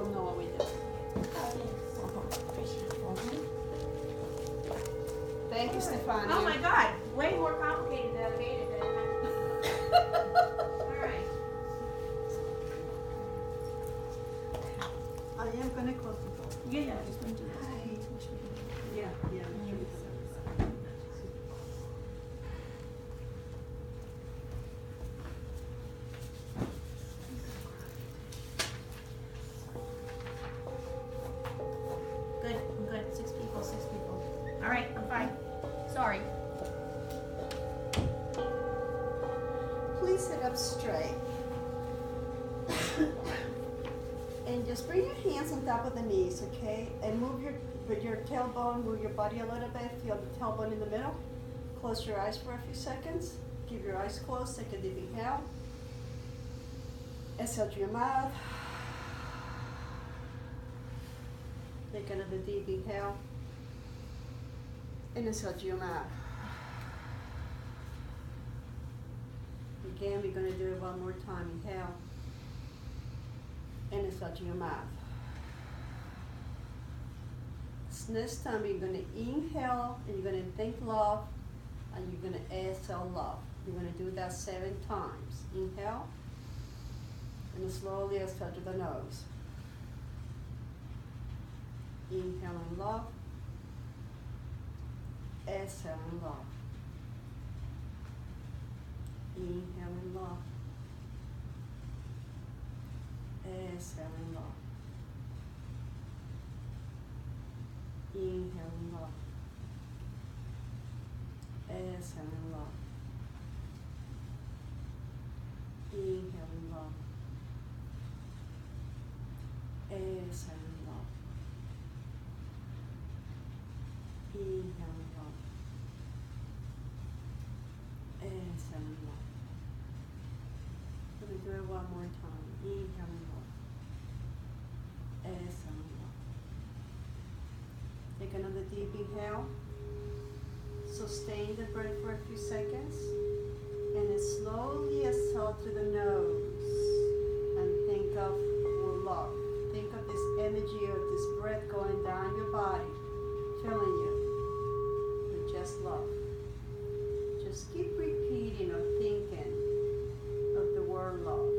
will know what we do. Thank you, Stefania. Oh my God, way more complicated than I made it. All right. I am gonna close the door. Yeah, just going to do this. Yeah, yeah. Good, I'm good. 6 people, 6 people. All right, I'm fine. Sorry. Please sit up straight. And just bring your hands on top of the knees, okay? And move with your tailbone, move your body a little bit. Feel the tailbone in the middle. Close your eyes for a few seconds. Keep your eyes closed. Take a deep inhale. Exhale through your mouth. Take another deep inhale. And exhale through your mouth. Again, we're going to do it one more time. Inhale. And exhale through your mouth. Next time, you're going to inhale and you're going to think love, and you're going to exhale love. You're going to do that 7 times. Inhale. And slowly exhale through the nose. Inhaling love. Exhaling love. Inhaling love. Exhaling love. Inhaling love. Exhaling love. Inhaling love. Exhaling love. Inhaling love. Exhaling love. Let me do it one more time. Inhaling love. Exhaling love. Take another deep inhale. Sustain the breath for a few seconds. And then slowly exhale through the nose. And think of love. Think of this energy of this breath going down your body. Filling you with just love. Just keep repeating or thinking of the word love.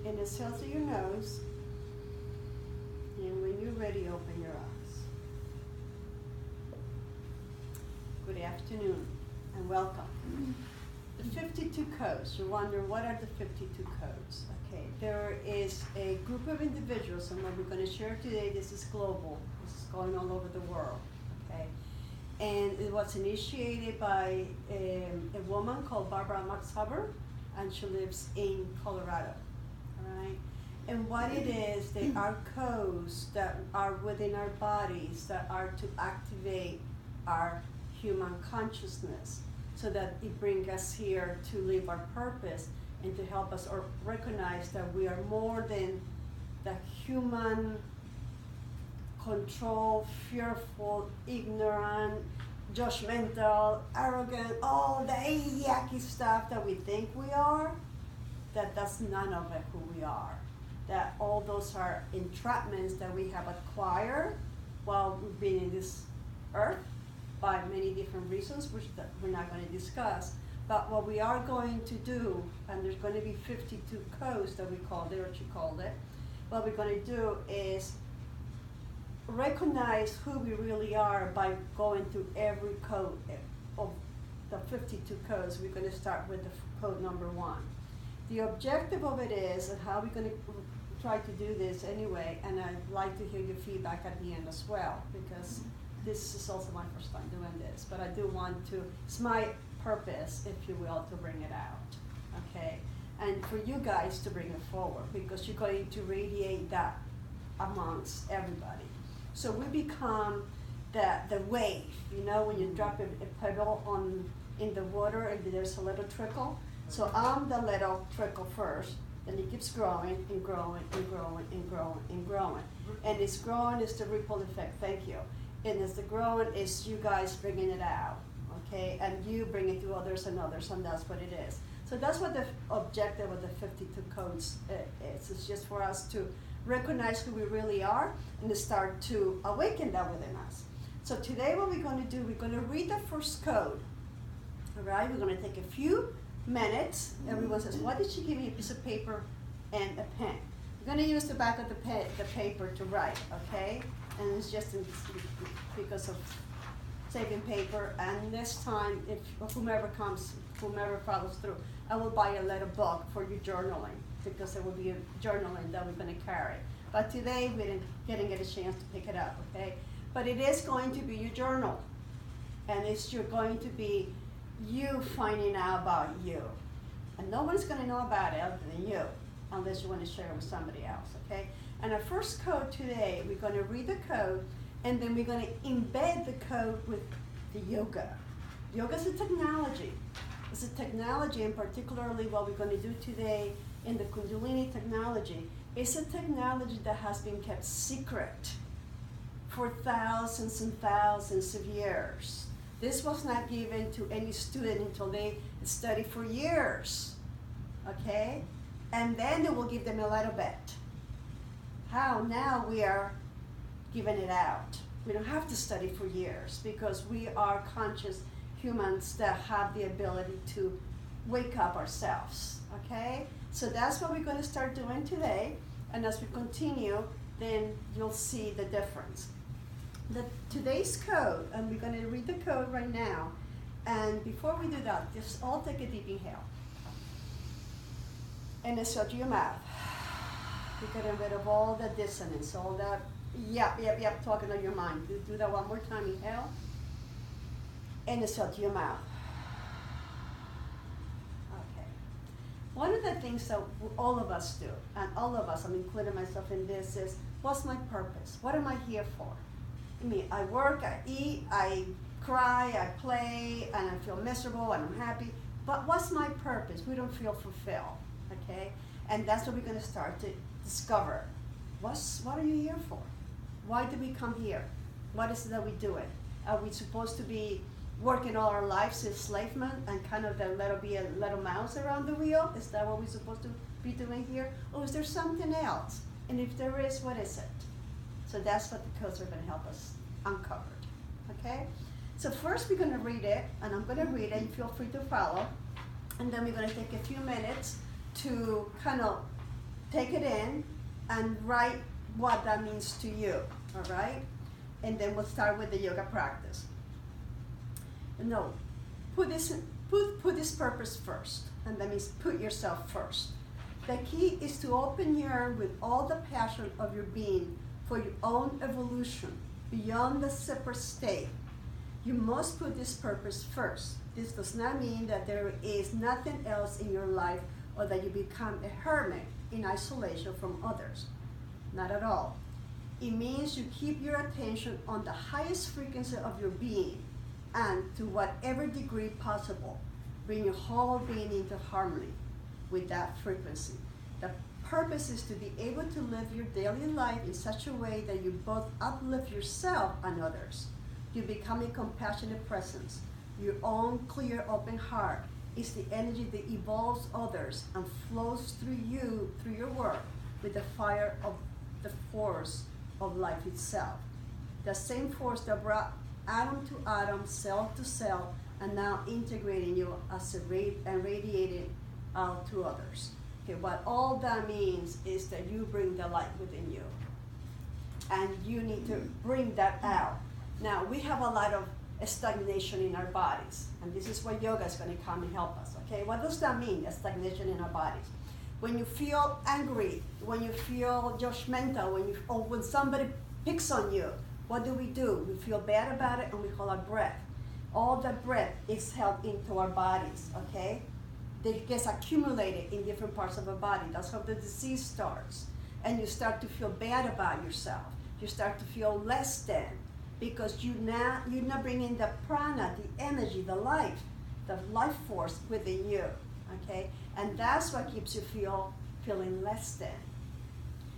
And exhale through your nose. And when you're ready, open your eyes. Good afternoon and welcome. The 52 codes. You wonder, what are the 52 codes? Okay, there is a group of individuals, and what we're going to share today, this is global. This is going all over the world. Okay, and it was initiated by a woman called Barbara Max Hubbard, and she lives in Colorado. Right? And what it is, they are codes that are within our bodies that are to activate our human consciousness so that it brings us here to live our purpose and to help us or recognize that we are more than the human control, fearful, ignorant, judgmental, arrogant, all the yucky stuff that we think we are. That's none of it who we are. That all those are entrapments that we have acquired while we've been in this earth by many different reasons, which we're not going to discuss. But what we are going to do, and there's going to be 52 codes that we called it, or she called it, what we're going to do is recognize who we really are by going through every code of the 52 codes. We're going to start with the code number 1. The objective of it is, and how we're going to try to do this anyway, and I'd like to hear your feedback at the end as well, because this is also my first time doing this, but I do want to, it's my purpose, if you will, to bring it out, okay? And for you guys to bring it forward, because you're going to radiate that amongst everybody. So we become the wave, you know, when you drop a pebble in the water and there's a little trickle. So I'm the little trickle first, and it keeps growing and growing and growing and growing and growing. And it's growing is the ripple effect, thank you. And as the growing is you guys bringing it out, okay? And you bring it to others, and that's what it is. So that's what the objective of the 52 codes is. It's just for us to recognize who we really are and to start to awaken that within us. So today what we're going to do, we're going to read the first code. All right, we're going to take a few minutes. Everyone says, why did she give me a piece of paper and a pen? We're going to use the back of the paper to write, okay? And it's just because of saving paper. And this time, if whomever follows through, I will buy a little book for you journaling, because there will be a journaling that we're going to carry. But today we didn't get a chance to pick it up, okay? But it is going to be your journal, and you're going to be you finding out about you. And no one's going to know about it other than you, unless you want to share it with somebody else, okay? And our first code today, we're going to read the code, and then we're going to embed the code with the yoga. Yoga is a technology. It's a technology, and particularly what we're going to do today in the Kundalini technology, is a technology that has been kept secret for thousands and thousands of years. This was not given to any student until they study for years, okay? And then they will give them a little bit. How? Now we are giving it out. We don't have to study for years, because we are conscious humans that have the ability to wake up ourselves, okay? So that's what we're going to start doing today, and as we continue, then you'll see the difference. Today's code, and we're going to read the code right now, and before we do that, just all take a deep inhale. And exhale to your mouth. You're getting rid of all the dissonance, all that, yep, talking on your mind. Do that one more time, inhale. And exhale to your mouth. Okay. One of the things that all of us do, and all of us, I'm including myself in this, is what's my purpose? What am I here for? I mean, I work, I eat, I cry, I play, and I feel miserable, and I'm happy. But what's my purpose? We don't feel fulfilled, okay? And that's what we're going to start to discover. What are you here for? Why do we come here? What is it that we do it? Are we supposed to be working all our lives enslavement and kind of there'll be a little mouse around the wheel? Is that what we're supposed to be doing here? Or is there something else? And if there is, what is it? So that's what the codes are going to help us uncover, okay? So first we're going to read it, and I'm going to read it, and feel free to follow. And then we're going to take a few minutes to kind of take it in and write what that means to you, all right? And then we'll start with the yoga practice. No, put this purpose first, and that means put yourself first. The key is to open yearn with all the passion of your being for your own evolution beyond the separate state. You must put this purpose first. This does not mean that there is nothing else in your life or that you become a hermit in isolation from others. Not at all. It means you keep your attention on the highest frequency of your being, and to whatever degree possible, bring your whole being into harmony with that frequency. The purpose is to be able to live your daily life in such a way that you both uplift yourself and others. You become a compassionate presence. Your own clear, open heart is the energy that evolves others and flows through you, through your work, with the fire of the force of life itself. The same force that brought atom to atom, cell to cell, and now integrating you as and radiating out to others. Okay, what all that means is that you bring the light within you, and you need to bring that out. Now, we have a lot of stagnation in our bodies, and this is where yoga is going to come and help us, okay? What does that mean, stagnation in our bodies? When you feel angry, when you feel judgmental, or when somebody picks on you, what do? We feel bad about it and we hold our breath. All that breath is held into our bodies, okay? It gets accumulated in different parts of our body. That's how the disease starts. And you start to feel bad about yourself. You start to feel less than, because you're not bringing the prana, the energy, the life force within you, okay? And that's what keeps you feeling less than.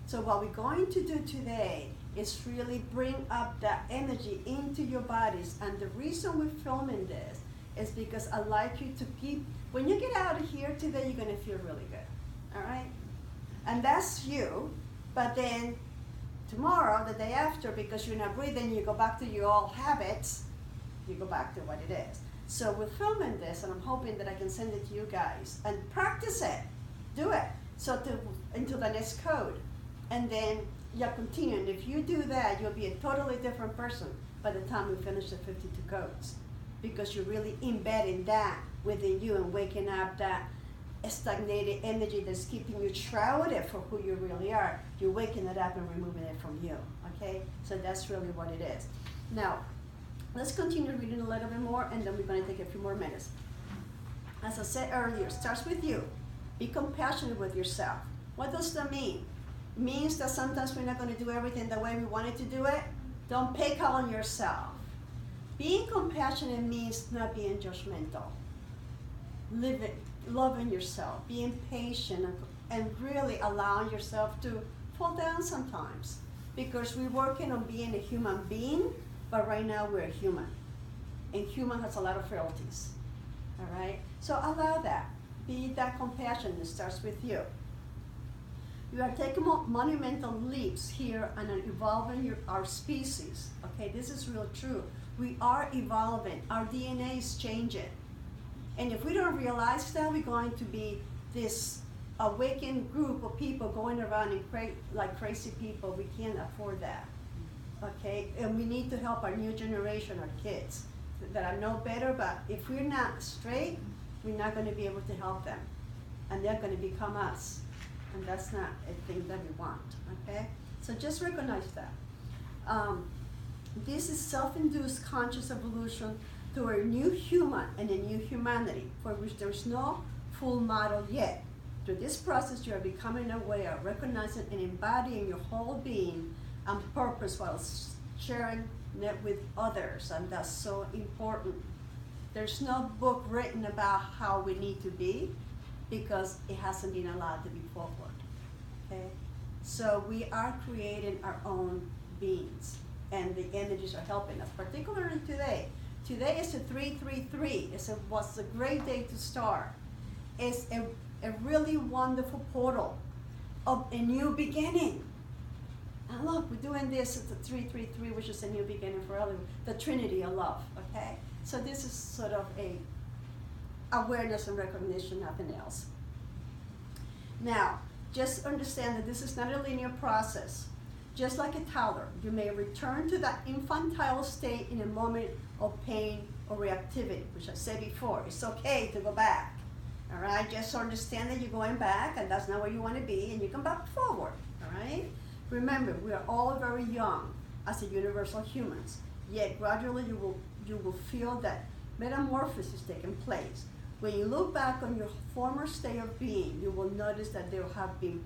So what we're going to do today is really bring up that energy into your bodies. And the reason we're filming this is because I'd like you to keep, when you get out of here today, you're gonna feel really good, all right? And that's you, but then tomorrow, the day after, because you're not breathing, you go back to your old habits, you go back to what it is. So we're filming this, and I'm hoping that I can send it to you guys, and practice it, do it, until the next code. And then you'll continue, and if you do that, you'll be a totally different person by the time we finish the 52 codes, because you're really embedding that within you and waking up that stagnated energy that's keeping you shrouded for who you really are. You're waking it up and removing it from you, okay? So that's really what it is. Now, let's continue reading a little bit more, and then we're going to take a few more minutes. As I said earlier, it starts with you. Be compassionate with yourself. What does that mean? It means that sometimes we're not going to do everything the way we wanted to do it. Don't pick on yourself. Being compassionate means not being judgmental. Loving yourself, being patient, and really allowing yourself to fall down sometimes. Because we're working on being a human being, but right now we're a human. And human has a lot of frailties, all right? So allow that. Be that compassion. It starts with you. You are taking monumental leaps here and evolving our species, okay? This is real true. We are evolving. Our DNA is changing. And if we don't realize that, we're going to be this awakened group of people going around and like crazy people. We can't afford that, okay? And we need to help our new generation, our kids, that are no better, but if we're not straight, we're not going to be able to help them. And they're going to become us. And that's not a thing that we want, okay? So just recognize that. This is self-induced conscious evolution to a new human and a new humanity for which there's no full model yet. Through this process, you are becoming aware, recognizing and embodying your whole being and purpose while sharing it with others, and that's so important. There's no book written about how we need to be because it hasn't been allowed to be forward, okay? So we are creating our own beings, and the energies are helping us, particularly today. Today is a 333. Was a great day to start. It's a really wonderful portal of a new beginning. And look, we're doing this at the 333, which is a new beginning for all of the Trinity of love, okay? So this is sort of a awareness and recognition, nothing else. Now, just understand that this is not a linear process. Just like a toddler, you may return to that infantile state in a moment of pain or reactivity, which I said before. It's okay to go back, all right? Just understand that you're going back, and that's not where you want to be, and you come back forward, all right? Remember, we are all very young as a universal humans, yet gradually you will feel that metamorphosis is taking place. When you look back on your former state of being, you will notice that there have been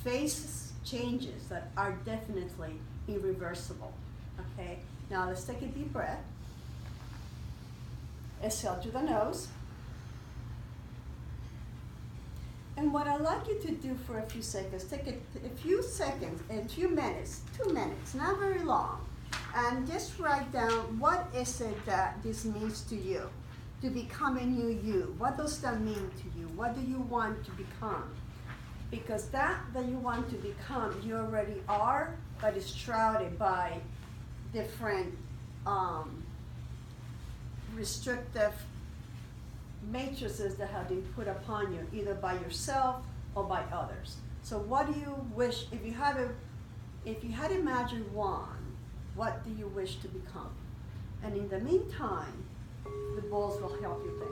phases, changes that are definitely irreversible, okay? Now let's take a deep breath. Exhale through the nose. And what I'd like you to do for a few seconds, take a few seconds, a few minutes, 2 minutes, not very long, and just write down what is it that this means to you, to become a new you. What does that mean to you? What do you want to become? Because that you want to become, you already are, but it's shrouded by different restrictive matrices that have been put upon you, either by yourself or by others. So what do you wish, if you had a magic wand, what do you wish to become? And in the meantime, the balls will help you think.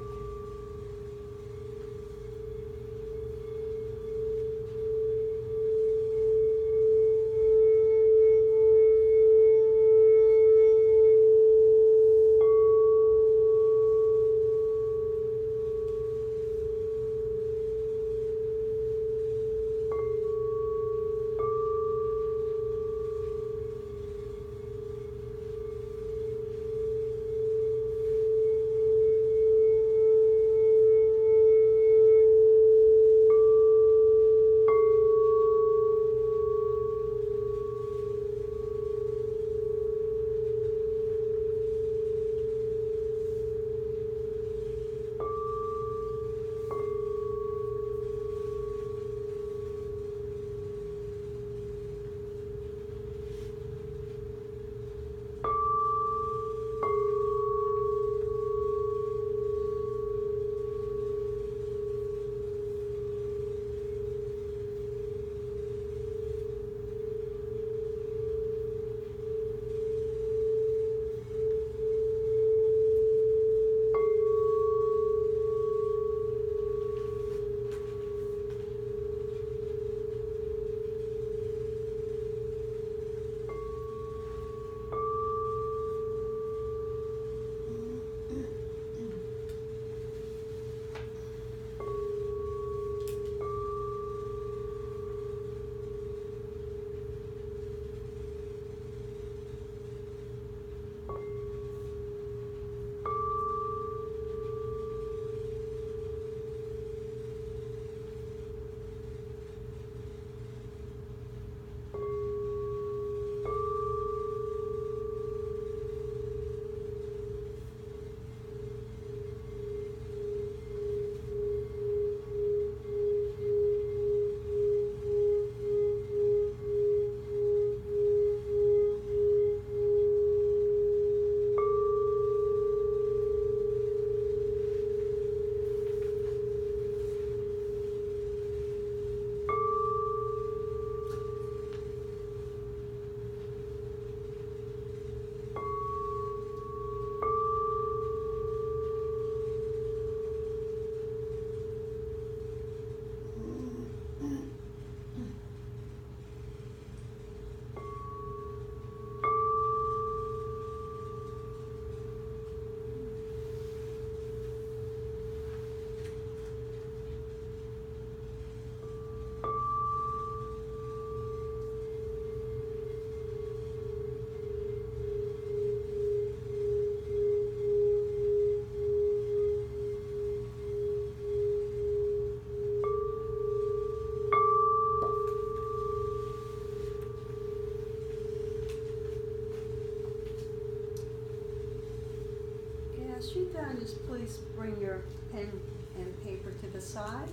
and just please bring your pen and paper to the side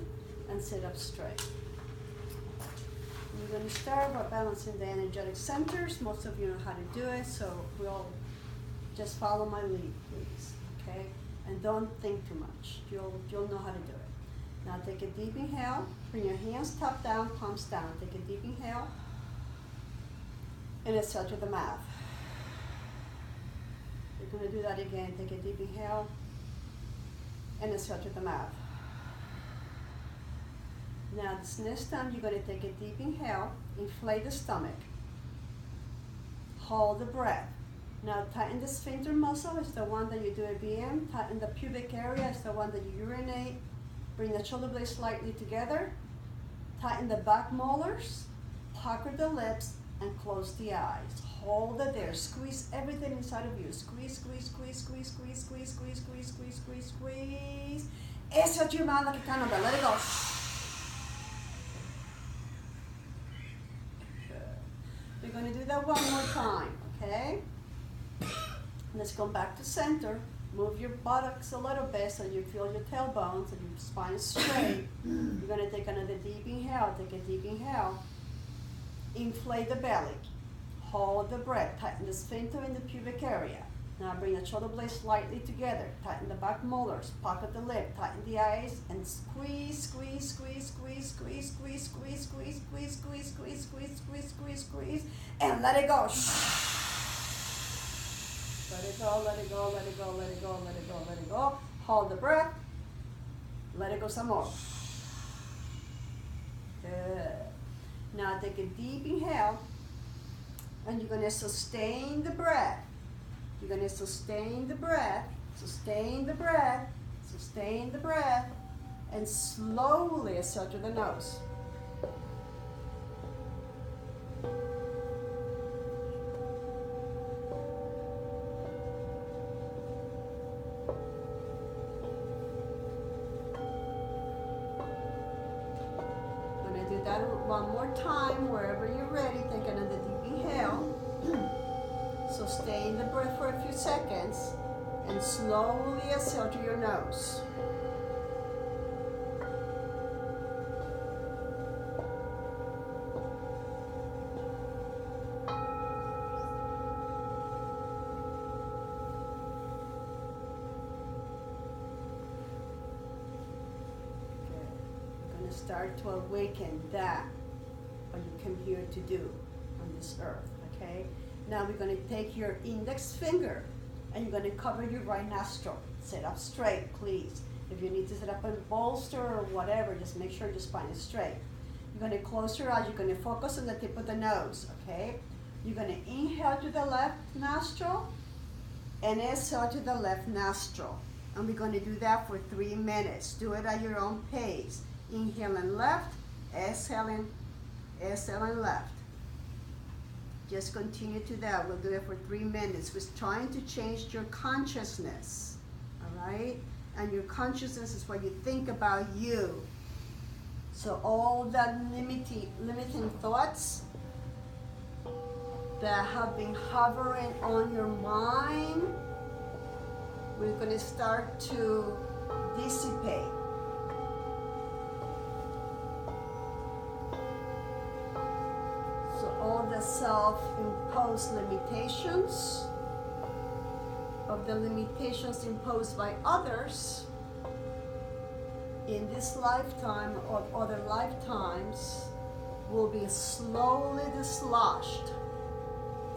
and sit up straight. We're going to start by balancing the energetic centers. Most of you know how to do it, so we'll just follow my lead, please, okay? And don't think too much. You'll know how to do it. Now take a deep inhale. Bring your hands top down, palms down. Take a deep inhale. And exhale to the mouth. We're going to do that again. Take a deep inhale. And exhale to the mouth. Now this next time you're going to take a deep inhale. Inflate the stomach. Hold the breath. Now tighten the sphincter muscle. It's the one that you do a BM. Tighten the pubic area. It's the one that you urinate. Bring the shoulder blades slightly together. Tighten the back molars. Pucker the lips and close the eyes. Hold it there. Squeeze everything inside of you. Squeeze, squeeze, squeeze, squeeze, squeeze, squeeze, squeeze, squeeze, squeeze, squeeze, squeeze. Exhale to your mouth like a candle. Let it go. Good. We're going to do that one more time, okay? Let's go back to center. Move your buttocks a little bit so you feel your tailbones and your spine is straight. You're going to take another deep inhale. Take a deep inhale. Inflate the belly. Hold the breath. Tighten the sphincter in the pubic area. Now bring the shoulder blades slightly together. Tighten the back molars. Pocket the lip. Tighten the eyes and squeeze, squeeze, squeeze, squeeze, squeeze, squeeze, squeeze, squeeze, squeeze, squeeze, squeeze, squeeze, squeeze, squeeze, squeeze, and let it go. Let it go, let it go, let it go, let it go, let it go, let it go. Hold the breath. Let it go some more. Good. Now take a deep inhale, and you're going to sustain the breath. You're going to sustain the breath, sustain the breath, sustain the breath, and slowly exhale through the nose. One more time, wherever you're ready, take another deep inhale. Sustain the breath for a few seconds and slowly exhale through your nose. Start to awaken that what you came here to do on this earth, okay? Now we're going to take your index finger and you're going to cover your right nostril. Sit up straight, please. If you need to sit up in a bolster or whatever, just make sure your spine is straight. You're going to close your eyes. You're going to focus on the tip of the nose, okay? You're going to inhale to the left nostril and exhale to the left nostril. And we're going to do that for 3 minutes. Do it at your own pace. Inhaling left, exhaling left. Just continue to that. We'll do it for 3 minutes. We're trying to change your consciousness, all right? And your consciousness is what you think about you. So all that limiting thoughts that have been hovering on your mind, we're going to start to dissipate. All the self-imposed limitations, of the limitations imposed by others in this lifetime or other lifetimes, will be slowly dislodged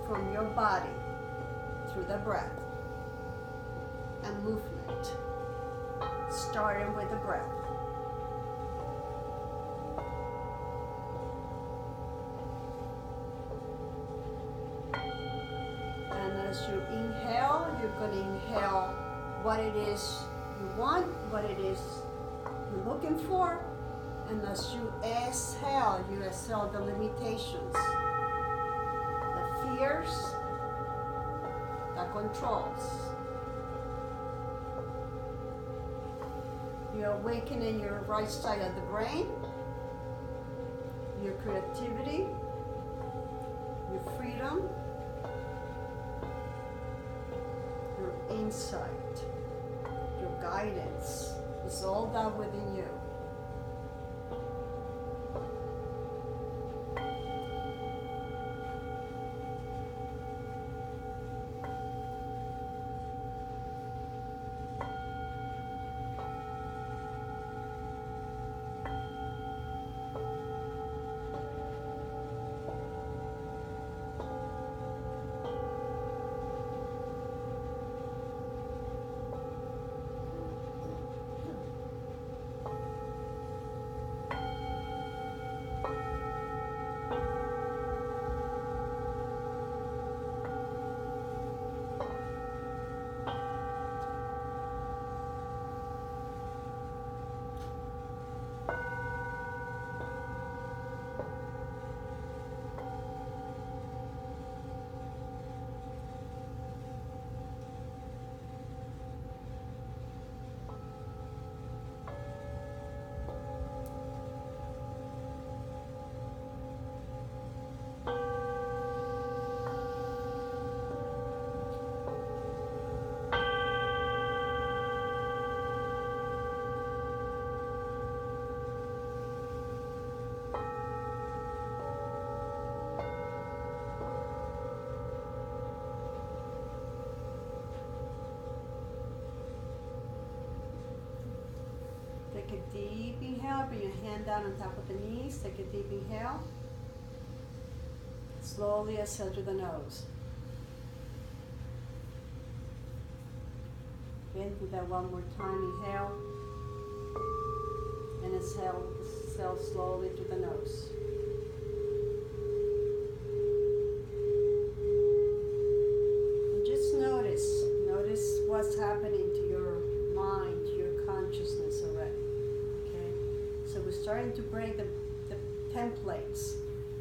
from your body through the breath and movement, starting with the breath. As you inhale, you're going to inhale what it is you want, what it is you're looking for. And as you exhale the limitations, the fears, the controls. You're awakening your right side of the brain, your creativity, your freedom, insight. guidance. It's all done within you. Take a deep inhale, bring your hand down on top of the knees. Take a deep inhale. Slowly exhale through the nose. Again, do that one more time. Inhale. And exhale slowly through the nose. And just notice what's happening to your mind, to your consciousness already. So we're starting to break the templates,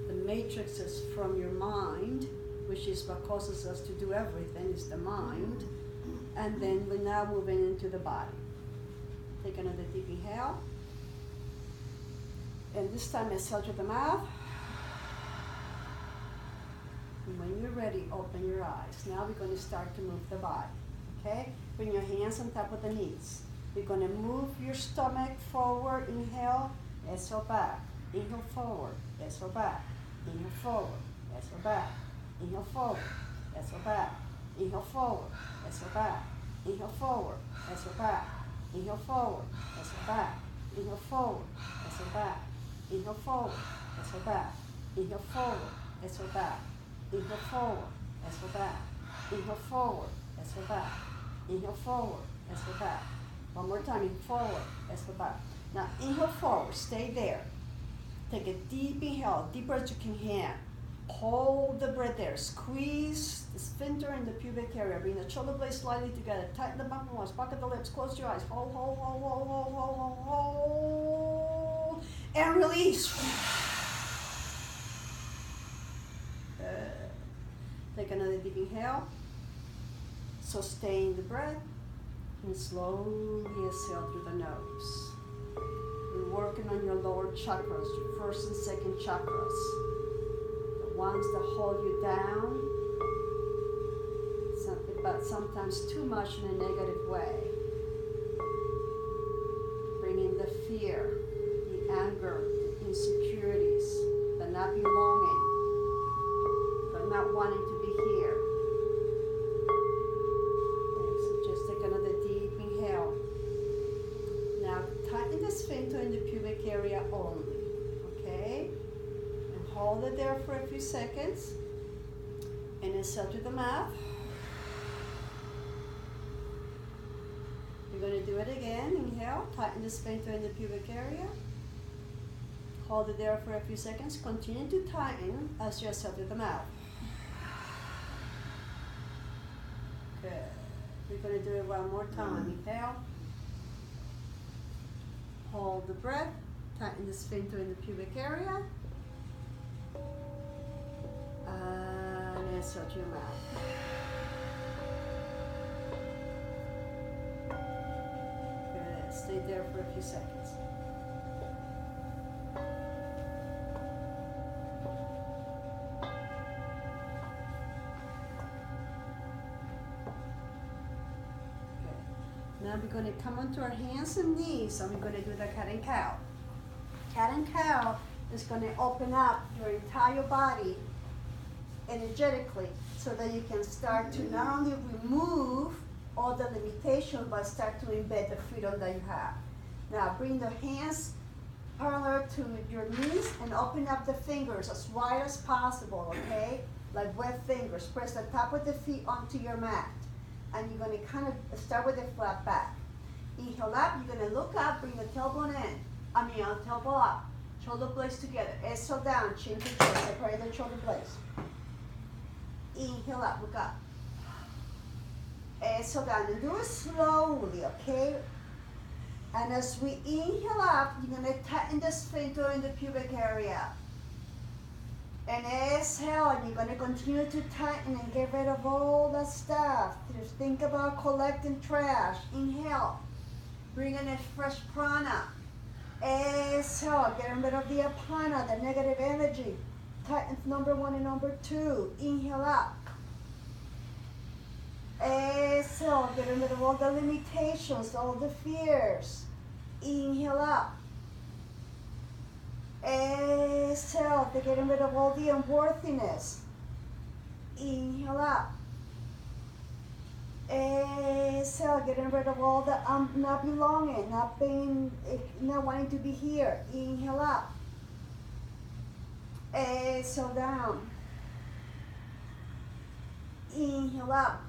the matrices from your mind, which is what causes us to do everything, is the mind. And then we're now moving into the body. Take another deep inhale. And this time exhale through the mouth. And when you're ready, open your eyes. Now we're going to start to move the body. Okay? Bring your hands on top of the knees. You're going to move your stomach forward. Inhale, exhale back. Inhale forward, exhale back. Inhale forward, exhale back. Inhale forward, exhale back. Inhale forward, exhale back. Inhale forward, exhale back. Inhale forward, exhale back. Inhale forward, exhale back. Inhale forward, exhale back. Inhale forward, exhale back. Inhale forward, exhale back. Inhale forward, exhale back. Inhale forward, exhale back. One more time, inhale forward, exhale back. Now inhale forward, stay there. Take a deep inhale, deeper as you can hand. Hold the breath there. Squeeze the sphincter in the pubic area. Bring the shoulder blades slightly together. Tighten the bump walls, pocket the lips, close your eyes. Hold, hold, hold, hold, hold, hold, hold, hold. And release. Take another deep inhale. Sustain the breath. And slowly exhale through the nose. We're working on your lower chakras, your first and second chakras. The ones that hold you down, but sometimes too much in a negative way. Bringing the fear, the anger, the insecurities, the not belonging, the not wanting to be here. Tighten the sphincter in the pubic area only, okay? And hold it there for a few seconds. And exhale through the mouth. You're going to do it again. Inhale, tighten the sphincter in the pubic area. Hold it there for a few seconds. Continue to tighten as you exhale through the mouth. Good. We're going to do it one more time. Inhale. Hold the breath, tighten the sphincter in the pubic area, and exhale to your mouth. Good, stay there for a few seconds. Good. Now we're going to come onto our hands and knees and we're going to do the cat and cow. Cat and cow is going to open up your entire body energetically so that you can start to not only remove all the limitations but start to embed the freedom that you have. Now bring the hands parallel to your knees and open up the fingers as wide as possible, okay? Like wet fingers. Press the top of the feet onto your mat. And you're going to kind of start with a flat back. Inhale up, you're going to look up, bring the tailbone in. Tailbone up. Shoulder blades together. Exhale down, chin to chin, separate the shoulder blades. Inhale up, look up. Exhale down, and do it slowly, okay? And as we inhale up, you're going to tighten the sphincter in the pubic area. And exhale, and you're going to continue to tighten and get rid of all the stuff. Just think about collecting trash. Inhale, bring in a fresh prana. Exhale, getting rid of the apana, the negative energy. Tighten number 1 and number 2. Inhale up. Exhale, getting rid of all the limitations, all the fears. Inhale up. Exhale, getting rid of all the unworthiness. Inhale up. Exhale, getting rid of all the not belonging, not wanting to be here. Inhale up. Exhale down. Inhale up.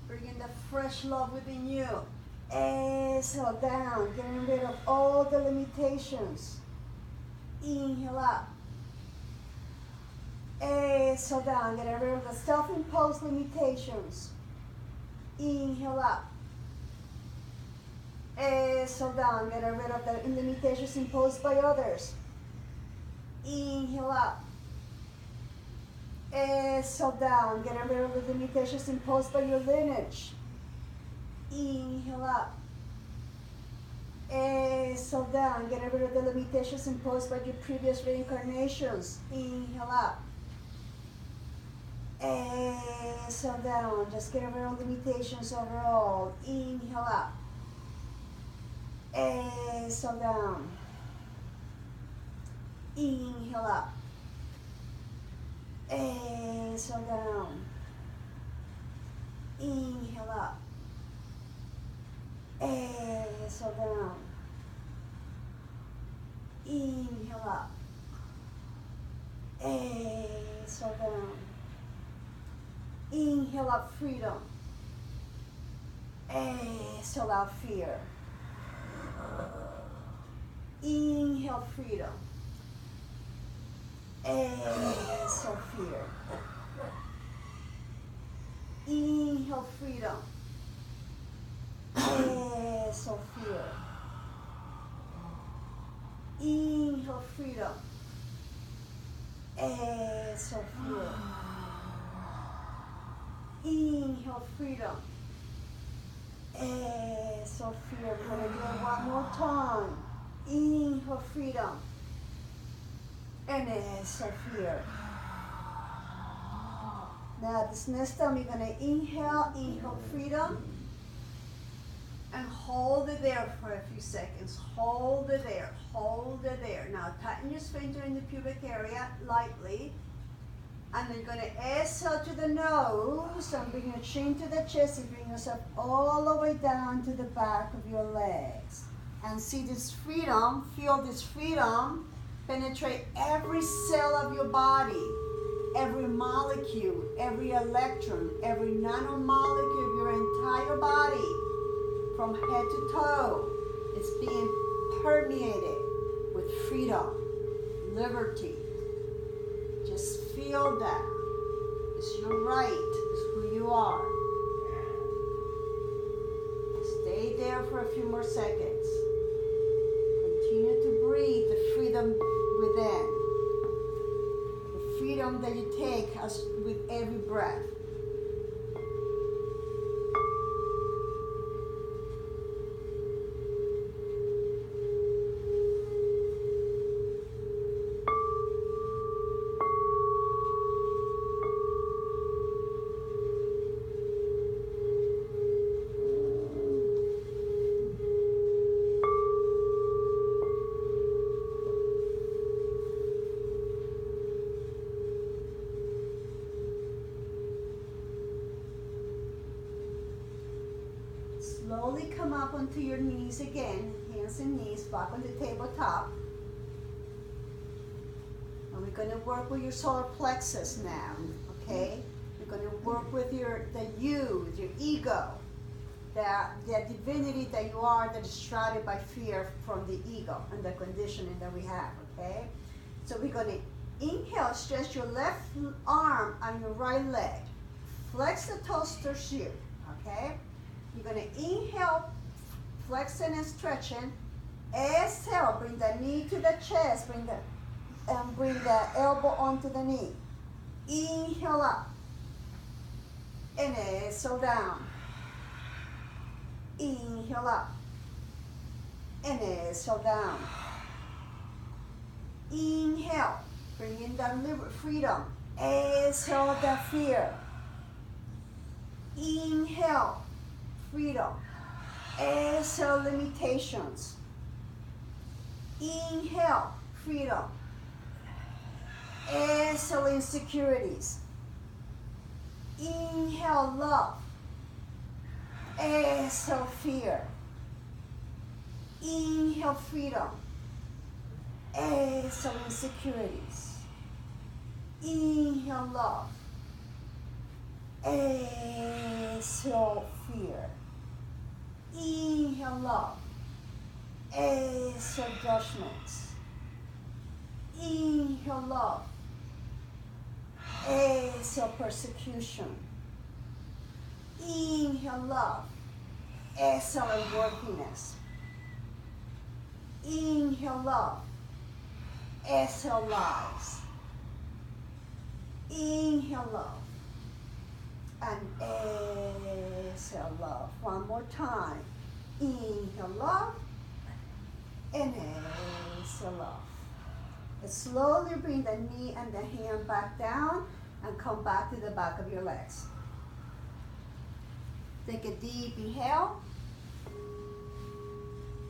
Bring in the fresh love within you. Exhale down, getting rid of all the limitations. Inhale up. Exhale down, getting rid of the self-imposed limitations. Inhale up. Exhale down, getting rid of the limitations imposed by others. Inhale up. Exhale down, getting rid of the limitations imposed by your lineage. Inhale up. Exhale down, getting rid of the limitations imposed by your previous reincarnations. Inhale up. Exhale down, just getting rid of limitations overall. Inhale up. Exhale down. Inhale up. Exhale down. Inhale up. Exhale down. Inhale up. Exhale down. Inhale up freedom. Exhale out fear. Inhale freedom. Exhale fear. Inhale freedom. Exhale fear. Inhale freedom. Exhale fear. Inhale freedom. Exhale fear. We're going to do it one more time. Inhale freedom. And exhale fear. Now this next time you're going to inhale freedom. And hold it there for a few seconds. Hold it there. Hold it there. Now tighten your sphincter in the pubic area lightly. And then you're going to exhale to the nose and bring your chin to the chest and bring yourself all the way down to the back of your legs. And see this freedom, feel this freedom penetrate every cell of your body, every molecule, every electron, every nanomolecule of your entire body. From head to toe, it's being permeated with freedom, liberty. Just feel that. It's your right. It's who you are. Stay there for a few more seconds. Continue to breathe the freedom within. The freedom that you take as with every breath. slowly come up onto your knees again, hands and knees, back on the tabletop. And we're gonna work with your solar plexus now, okay? We're gonna work with your ego, the divinity that you are that is shrouded by fear from the ego and the conditioning that we have, okay? So we're gonna inhale, stretch your left arm and your right leg. Flex the toes towards you, okay? You're gonna inhale, flexing and stretching. Exhale, bring the knee to the chest, bring the elbow onto the knee. Inhale up, and exhale down. Inhale up, and exhale down. Inhale, bring in the freedom. Exhale the fear. Inhale, freedom. Exhale, limitations. Inhale, freedom. Exhale, insecurities. Inhale, love. Exhale, fear. Inhale, freedom. Exhale, insecurities. Inhale, love. Exhale, fear. Inhale, love. Exhale, judgments. Inhale, love. Exhale, persecution. Inhale, love. Exhale, unworthiness. Inhale, love. Exhale, lies. Inhale, love. And exhale, love. One more time. Inhale, love. And exhale, love. And slowly bring the knee and the hand back down and come back to the back of your legs. Take a deep inhale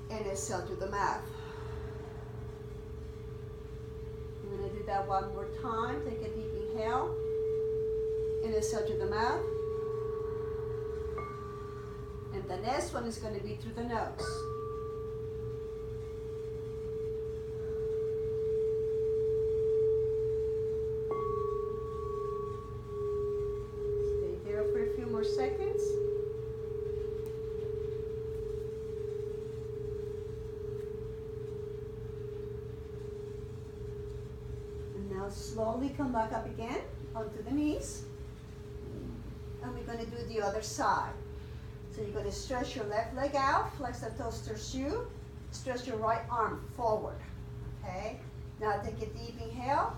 and exhale to the mat. I'm going to do that one more time. Take a deep inhale and exhale to the mouth. And the next one is going to be through the nose. Stay there for a few more seconds. And now slowly come back up again onto the knees. And we're going to do the other side. So you're going to stretch your left leg out, flex the toes towards you, stretch your right arm forward, okay? Now take a deep inhale,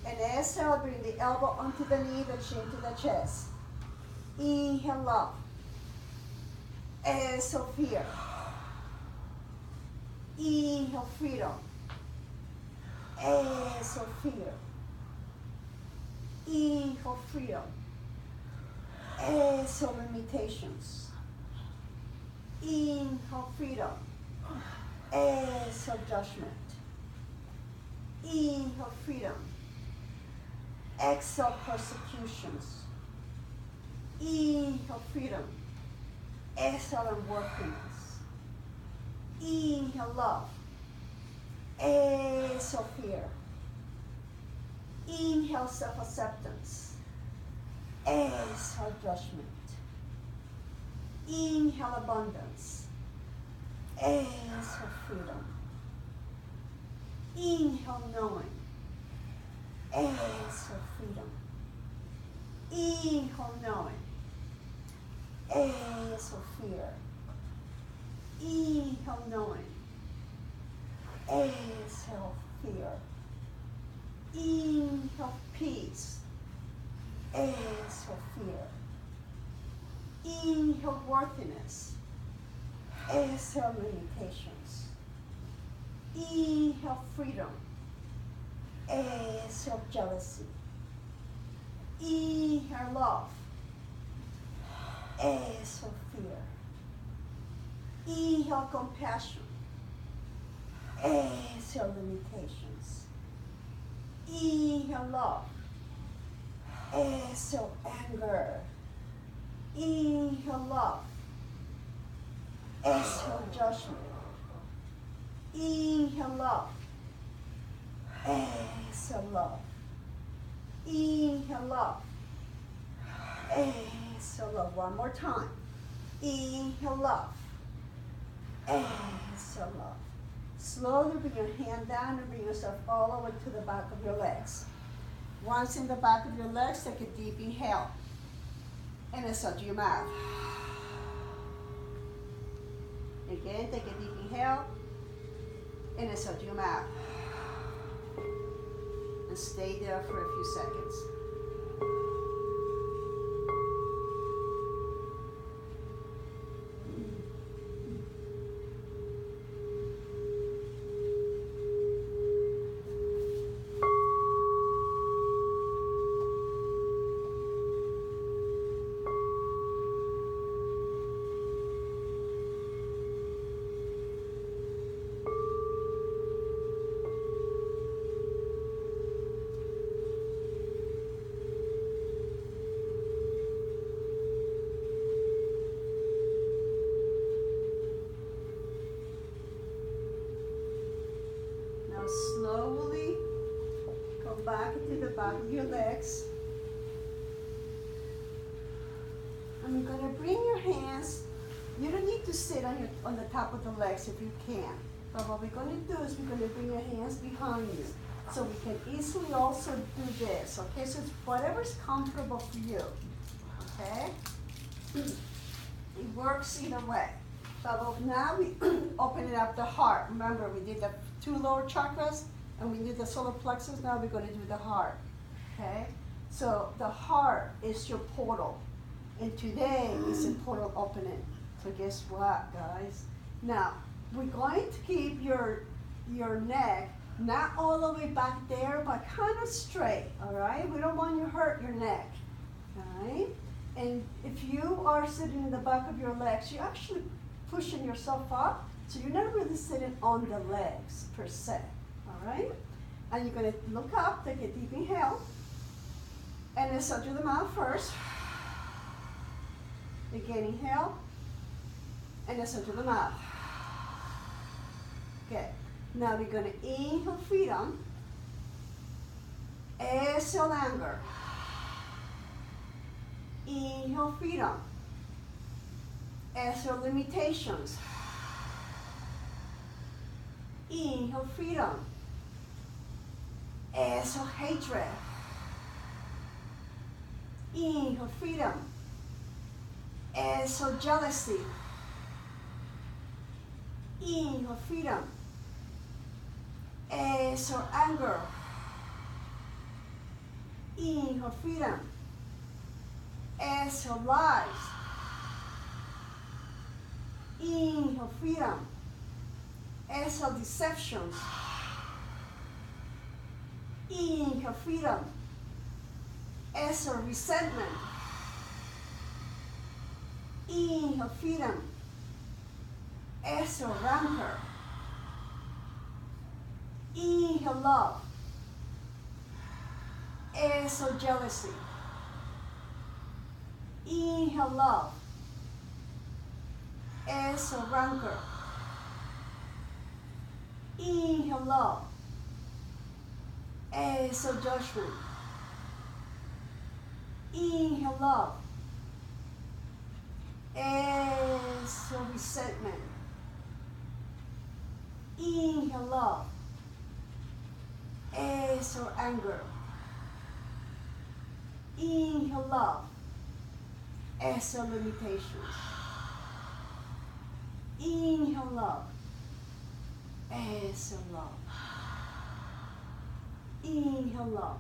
and exhale, bring the elbow onto the knee, the chin to the chest. Inhale, love. Exhale, fear. Inhale, freedom. Exhale, fear. Inhale, freedom. Exhale, limitations. Inhale, freedom. Exhale, judgment. Inhale, freedom. Exhale, persecutions. Inhale, freedom. Exhale, unworthiness. Inhale, love. Exhale, fear. Inhale, self-acceptance. Exhale, judgment. Inhale, abundance. Exhale, freedom. Inhale, knowing. Exhale, freedom. Inhale, knowing. Exhale, fear. Inhale, knowing. Exhale, fear. Inhale, peace. Exhale, fear. Inhale, worthiness. Exhale, limitations. Inhale, freedom. Exhale, jealousy. Inhale, love. Exhale, fear. Inhale, compassion. Exhale, limitations. Inhale, love. Exhale, anger. Inhale, love. Exhale, judgment. Inhale, love. Exhale, love. Inhale, love. Exhale, love. One more time. Inhale, love. Exhale, love. Slowly bring your hand down and bring yourself all the way to the back of your legs. Once in the back of your legs, take a deep inhale. And exhale to your mouth. Again, take a deep inhale. And exhale to your mouth. And stay there for a few seconds. Slowly come back into the back of your legs. And you're going to bring your hands. You don't need to sit on the top of the legs if you can. But what we're going to do is we're going to bring your hands behind you. So we can easily also do this. Okay, so it's whatever's comfortable for you. Okay? It works either way. But now we open it up the heart. Remember, we did the 2 lower chakras and we did the solar plexus. Now we're going to do the heart. Okay? So the heart is your portal. And today is a portal opening. So guess what, guys? Now, we're going to keep your neck not all the way back there, but kind of straight, all right? We don't want you to hurt your neck, all right? And if you are sitting in the back of your legs, you're actually pushing yourself up, so you're not really sitting on the legs per se, all right? And you're gonna look up, take a deep inhale, and exhale through the mouth first. Again, inhale, and exhale through the mouth. Okay, now we're gonna inhale freedom, exhale anger. Inhale freedom, exhale limitations. Inhale freedom, exhale hatred. Inhale freedom, exhale jealousy. Inhale freedom, exhale anger. Inhale freedom, exhale lies. Inhale freedom, exhale deceptions. Inhale freedom, exhale resentment. Inhale freedom, exhale rancor. Inhale love, exhale jealousy. Inhale love, exhale rancor. Inhale love, exhale judgment. Inhale love, exhale resentment. Inhale love, exhale anger. Inhale love, exhale limitations. Inhale love, exhale love. Inhale love,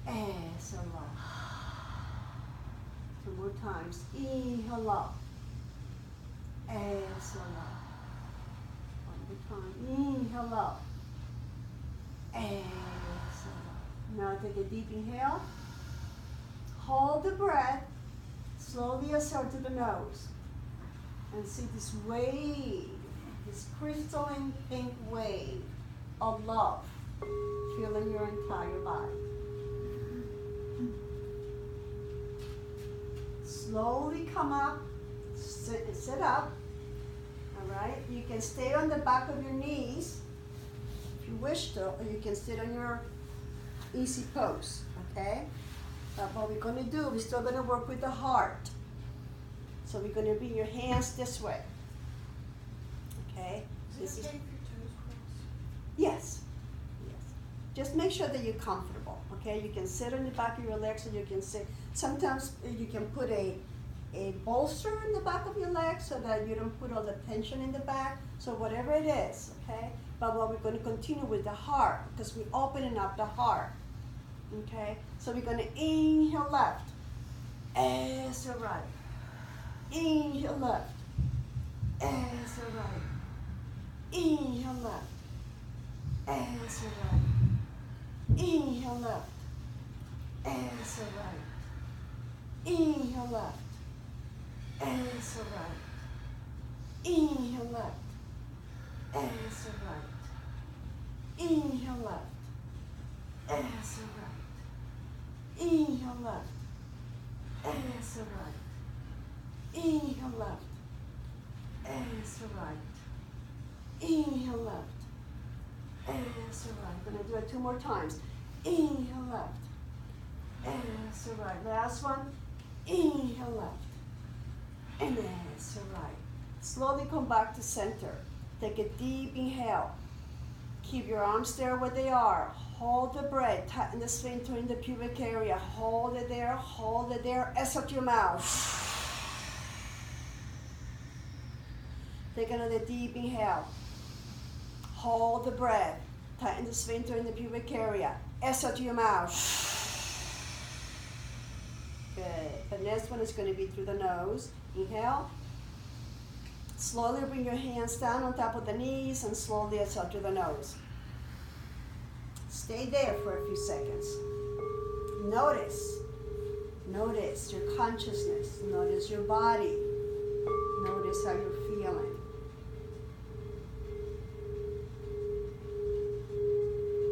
exhale love. 2 more times. Inhale love, exhale love. 1 more time. Inhale love, exhale love. Now take a deep inhale. Hold the breath. Slowly exhale to the nose. And see this wave, this crystalline pink wave of love filling your entire body. Slowly come up, sit up. All right. You can stay on the back of your knees if you wish to, or you can sit on your easy pose. Okay. But what we're gonna do, we're still gonna work with the heart. So we're gonna bring your hands this way. Okay. Is it okay if your toes cross? Yes. Yes. Just make sure that you're comfortable. Okay. You can sit on the back of your legs, or you can sit. Sometimes you can put a bolster in the back of your leg so that you don't put all the tension in the back. So whatever it is, okay? But what we're going to continue with the heart, because we're opening up the heart, okay? So we're going to inhale left, exhale right. Inhale left, exhale right. Inhale left, exhale right. Inhale left, exhale right. Inhale left. Exhale right. Inhale left. Exhale right. Inhale left. Exhale right. Inhale left. Exhale right. Inhale left. Exhale right. Inhale left. Exhale right. I'm gonna do it 2 more times. Inhale left. Exhale right. Last one. Inhale left. And exhale right. Slowly come back to center. Take a deep inhale. Keep your arms there where they are. Hold the breath. Tighten the sphincter in the pubic area. Hold it there. Hold it there. Exhale to your mouth. Take another deep inhale. Hold the breath. Tighten the sphincter in the pubic area. Exhale to your mouth. Good. The next one is going to be through the nose. Inhale. Slowly bring your hands down on top of the knees and slowly exhale through the nose. Stay there for a few seconds. Notice your consciousness. Notice your body. Notice how you're feeling.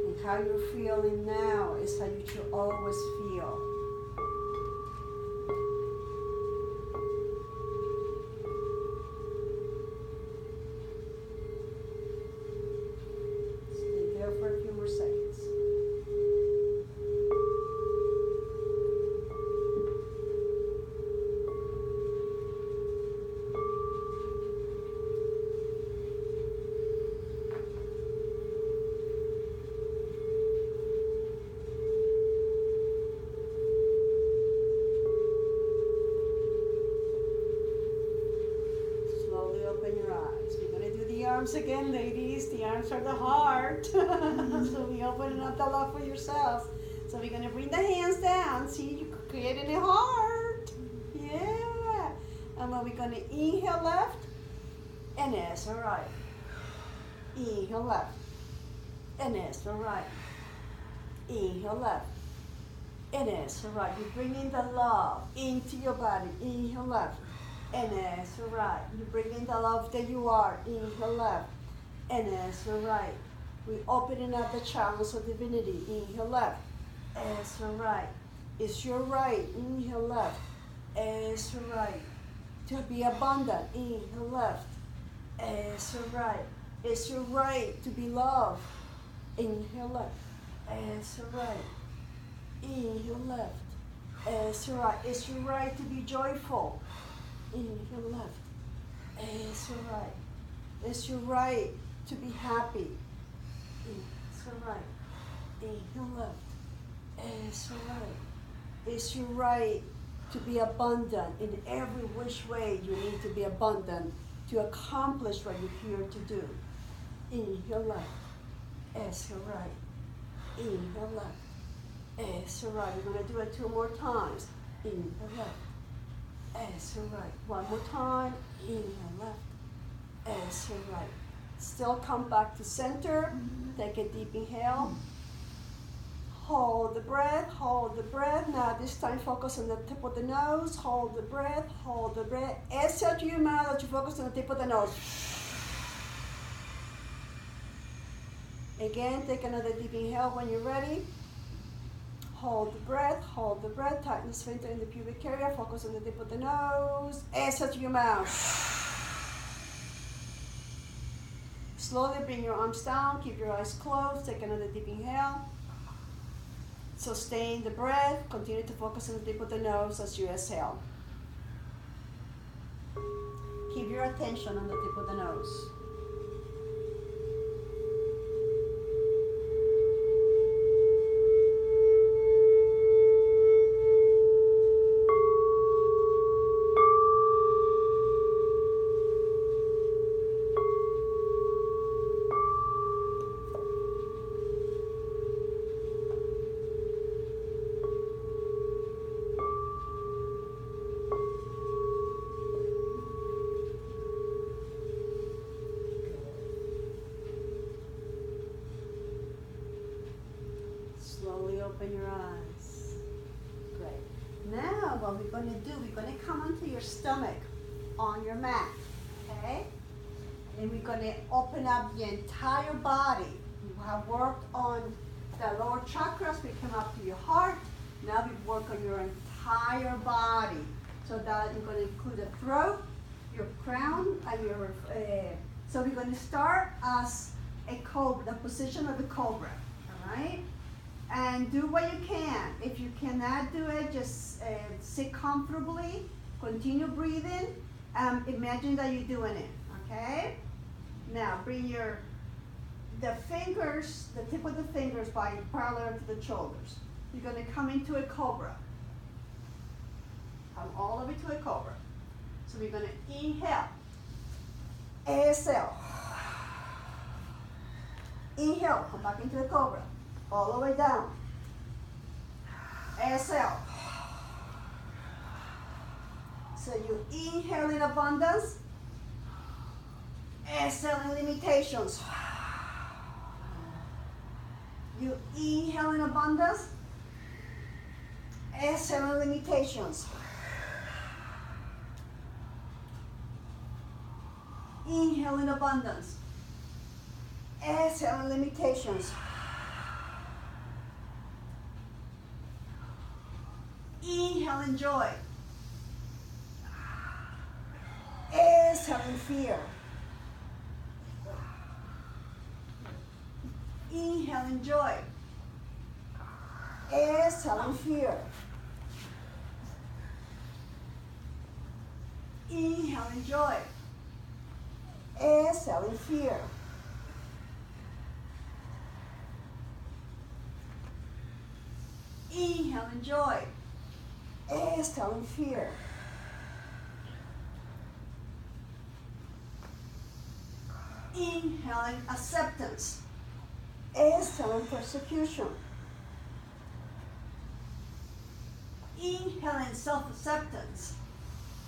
And how you're feeling now is how you should always feel. Again, ladies, the arms are the heart. So we open up the love for yourselves. So we're gonna bring the hands down. See, you're creating a heart. Yeah. And then we're gonna inhale left and exhale right. Inhale left and exhale right. Inhale left and exhale right. You're bringing the love into your body. Inhale left. And exhale right. You bring in the love that you are. Inhale left. And exhale right. We're opening up the channels of divinity. Inhale left. Exhale right. It's your right. Inhale left. Exhale right. To be abundant. Inhale left. Exhale right. It's your right to be loved. Inhale left. Exhale right. Inhale left. Exhale right. It's your right to be joyful. Inhale left. Exhale right. It's your right to be happy. Exhale right. Inhale left. Exhale right. It's your right to be abundant in every which way you need to be abundant to accomplish what you're here to do. Inhale left. Exhale right. Inhale left. Exhale right. We're going to do it 2 more times. Inhale left. Exhale right. 1 more time. Inhale left. Exhale right. Still come back to center. Take a deep inhale. Hold the breath. Hold the breath. Now this time focus on the tip of the nose. Hold the breath. Hold the breath. Exhale to your mouth as you focus on the tip of the nose. Again, take another deep inhale when you're ready. hold the breath, tighten the sphincter in the pubic area, focus on the tip of the nose, exhale to your mouth. Slowly bring your arms down, keep your eyes closed, take another deep inhale. Sustain the breath, continue to focus on the tip of the nose as you exhale. Keep your attention on the tip of the nose. Slowly open your eyes. Great. Now what we're going to do, we're going to come onto your stomach on your mat. Okay? And we're going to open up the entire body. You have worked on the lower chakras. We come up to your heart. Now we work on your entire body. So that you're going to include the throat, your crown, and your. So we're going to start as a cobra, the position of the cobra. All right? And do what you can. If you cannot do it, just sit comfortably. Continue breathing. Imagine that you're doing it. Okay? Now bring the fingers, the tip of the fingers by parallel to the shoulders. You're going to come into a cobra. Come all the way to a cobra. So we're going to inhale. Exhale. Inhale. Come back into the cobra. All the way down. Exhale. So you inhale in abundance. Exhale in limitations. You inhale in abundance. Exhale in limitations. Inhale in abundance. Exhale in limitations. Inhale in joy. Exhale in fear. Inhale in joy. Exhale in fear. Inhale in joy. Exhale in fear. Inhale in joy. Exhale in fear. Inhale in acceptance. Exhale in persecution. Inhale in self-acceptance.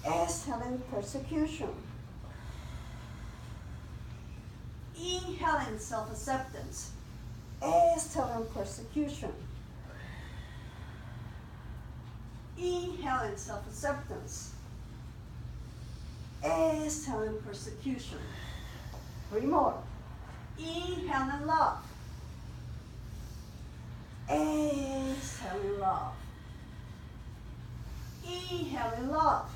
Exhale in persecution. Inhale in self-acceptance. Exhale in persecution. Inhale in self-acceptance. Exhale in persecution. 3 more. Inhale in love. Exhale in love. Inhale in love.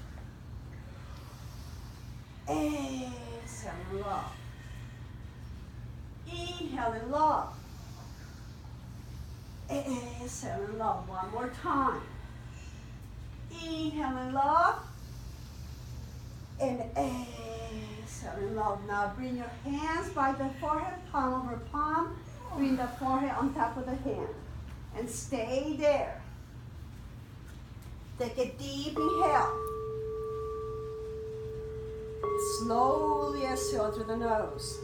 Exhale in love. Inhale in love. Exhale in love. One more time. Inhale in love. And exhale in love. Now bring your hands by the forehead, palm over palm. Bring the forehead on top of the hand. And stay there. Take a deep inhale. Slowly exhale through the nose.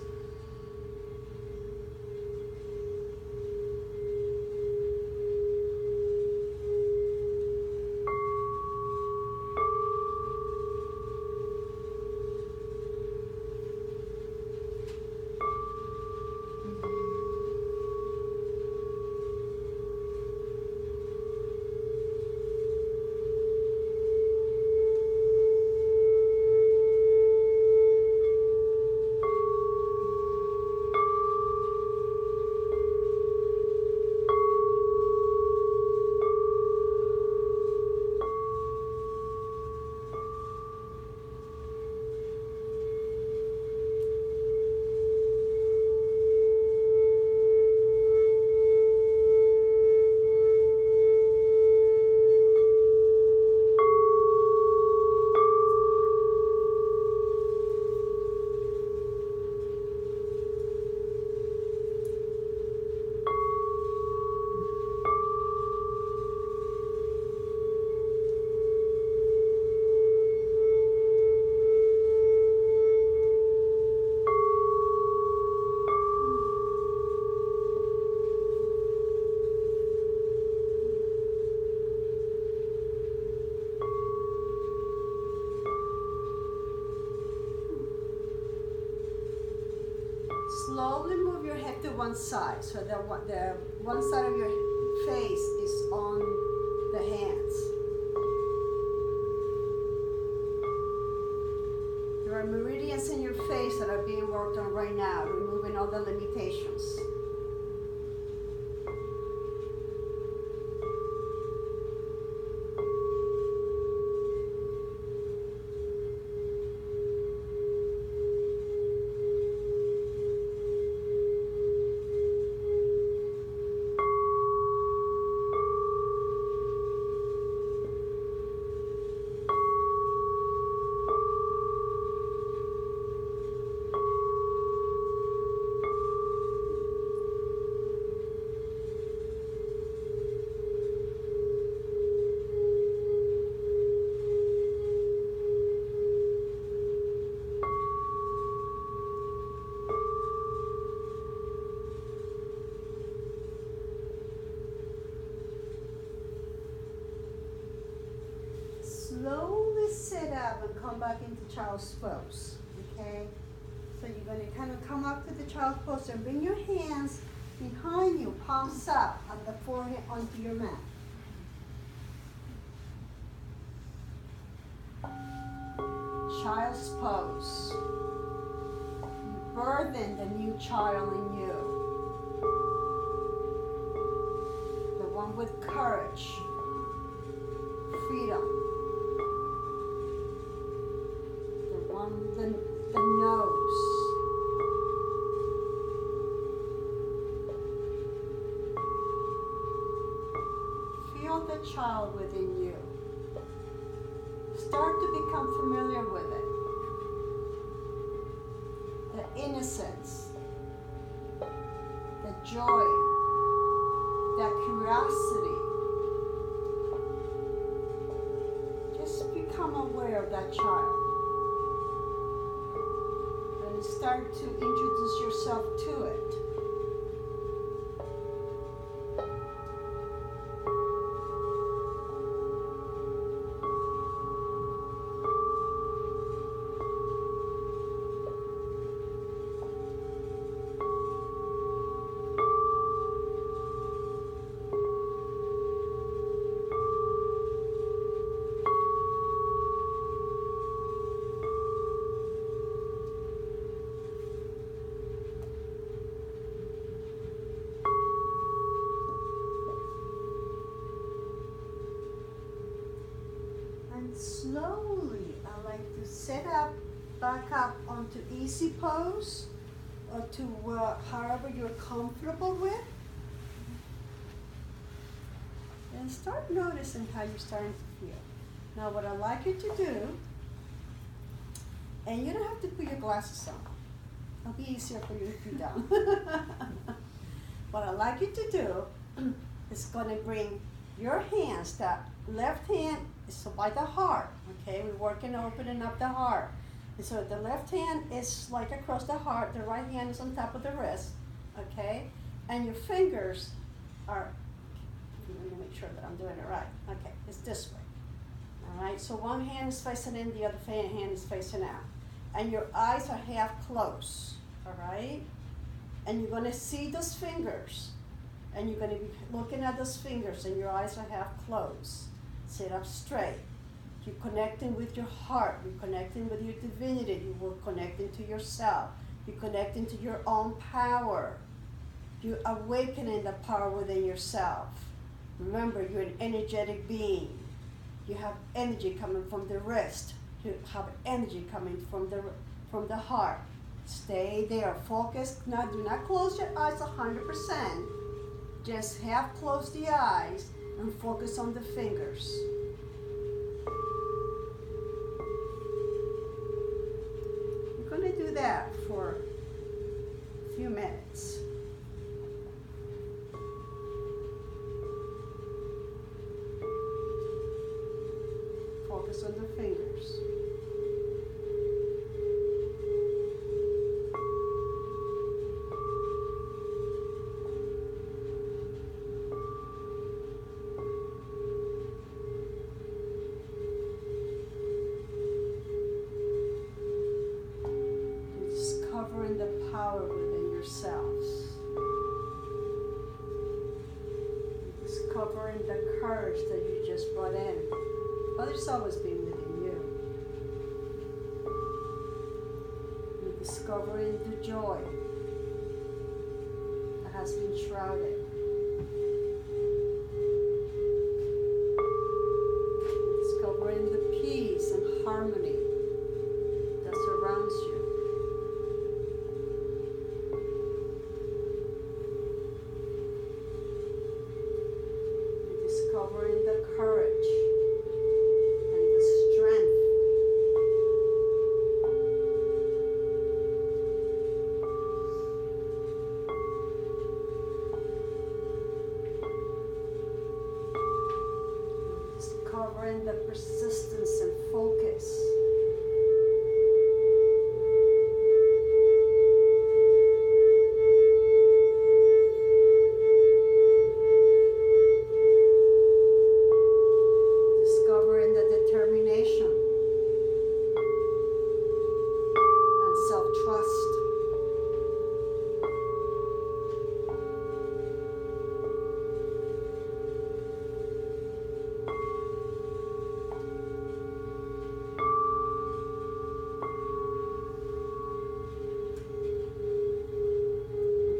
slowly move your head to one side so that the one side of your face is on the hands. There are meridians in your face that are being worked on right now, removing all the limitations. Slowly sit up and come back into child's pose, okay? So you're going to kind of come up to the child's pose and bring your hands behind you, palms up on the forehead onto your mat. Child's pose. You burden the new child in you. The one with courage, freedom. The one with the nose. Feel the child within you. Start to become familiar with it. The innocence, the joy, the curiosity. Just become aware of that child. And start to introduce yourself to it. And slowly, I like to sit up, back up onto easy pose, or to however you're comfortable with. And start noticing how you're starting to feel. Now what I'd like you to do, and you don't have to put your glasses on. It'll be easier for you if you don't. What I'd like you to do is going to bring your hands, that left hand is so by the heart, okay? We're working opening up the heart. And so the left hand is like across the heart, the right hand is on top of the wrist, okay? And your fingers are, let me make sure that I'm doing it right. Okay, it's this way. All right, so one hand is facing in, the other hand is facing out. And your eyes are half closed, all right? And you're gonna see those fingers. And you're gonna be looking at those fingers and your eyes are half closed. Sit up straight. You're connecting with your heart. You're connecting with your divinity. You're connecting to yourself. You're connecting to your own power. You're awakening the power within yourself. Remember, you're an energetic being. You have energy coming from the wrist. You have energy coming from the heart. Stay there. Focus. Now, do not close your eyes 100%. Just half close the eyes and focus on the fingers. You're going to do that for a few minutes. Focus on the fingers. Discovering the power within yourself. has always been within you. You're discovering the joy that has been shrouded. You're discovering the peace and harmony that surrounds you. Discovering the courage and the strength discovering the persistence and focus. Discovering the determination and self-trust.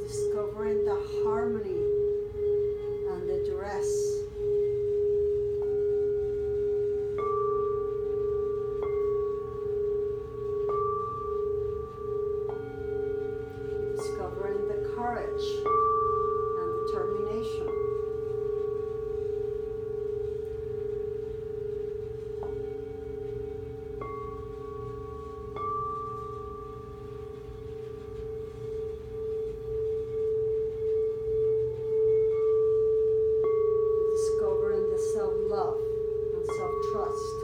Discovering the harmony and the dress. Discovering the courage and determination. Discovering the self-love and self-trust.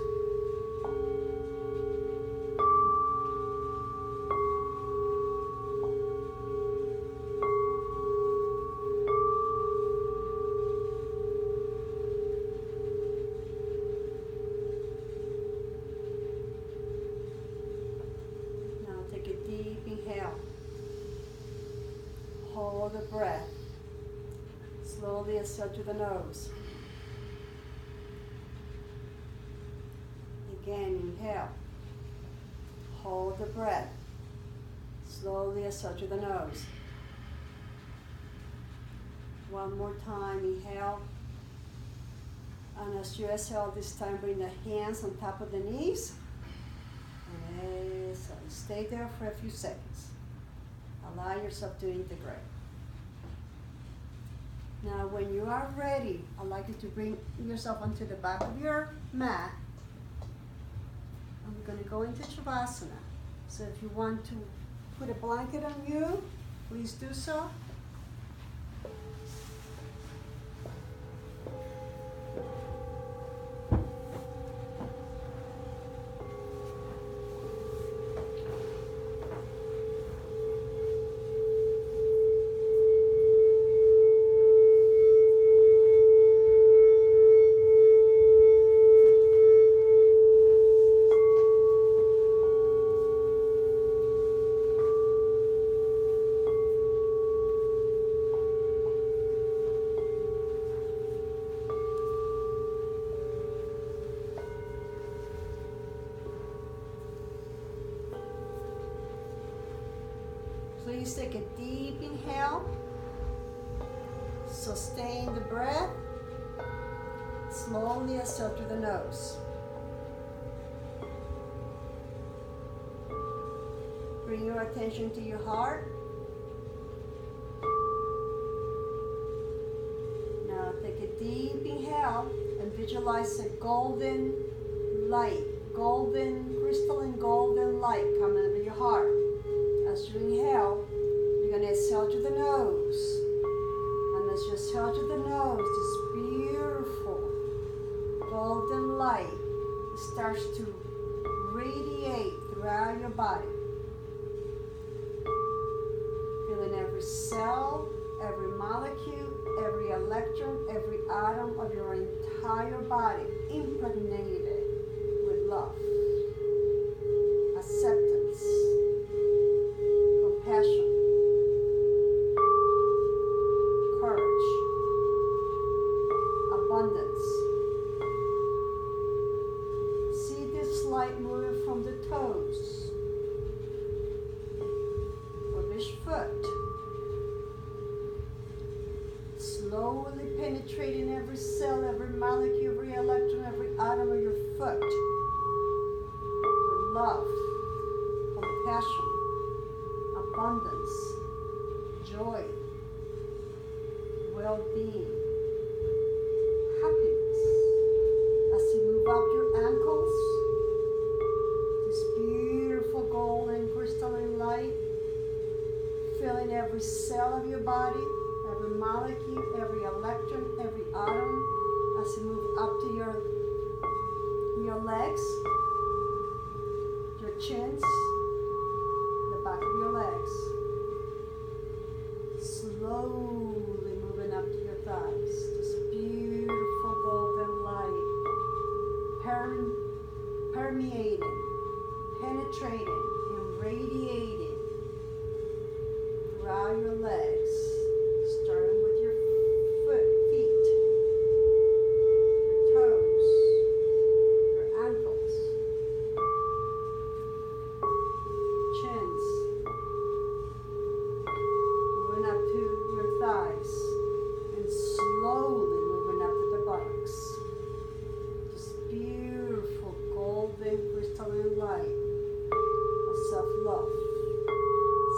Now take a deep inhale. Hold the breath. Slowly exhale through the nose. Again, inhale. Hold the breath. Slowly exhale through the nose. One more time, inhale. And as you exhale this time, bring the hands on top of the knees. And exhale. Stay there for a few seconds. Allow yourself to integrate. Now, when you are ready, I'd like you to bring yourself onto the back of your mat. I'm going to go into Shavasana. So if you want to put a blanket on you, please do so. Please take a deep inhale. Sustain the breath. Slowly exhale through the nose. Bring your attention to your heart. Now take a deep inhale and visualize a golden light, golden, crystalline golden light coming out of your heart. As you inhale, you're going to exhale through the nose. And as you exhale through the nose, this beautiful golden light starts to radiate throughout your body. Feeling every cell, every molecule, every electron, every atom of your entire body impregnated with love, acceptance, compassion, courage, abundance, compassion, abundance, joy, well-being, happiness. As you move up your ankles, this beautiful golden crystalline light filling every cell of your body, every molecule, every electron, every atom, as you move up to your legs, your chins, the back of your legs. Slowly moving up to your thighs. This beautiful golden light permeating, penetrating, and radiating throughout your legs, starting with your feet, your toes, your ankles, chins, moving up to your thighs, and slowly moving up to the buttocks. This beautiful golden crystalline light of self-love,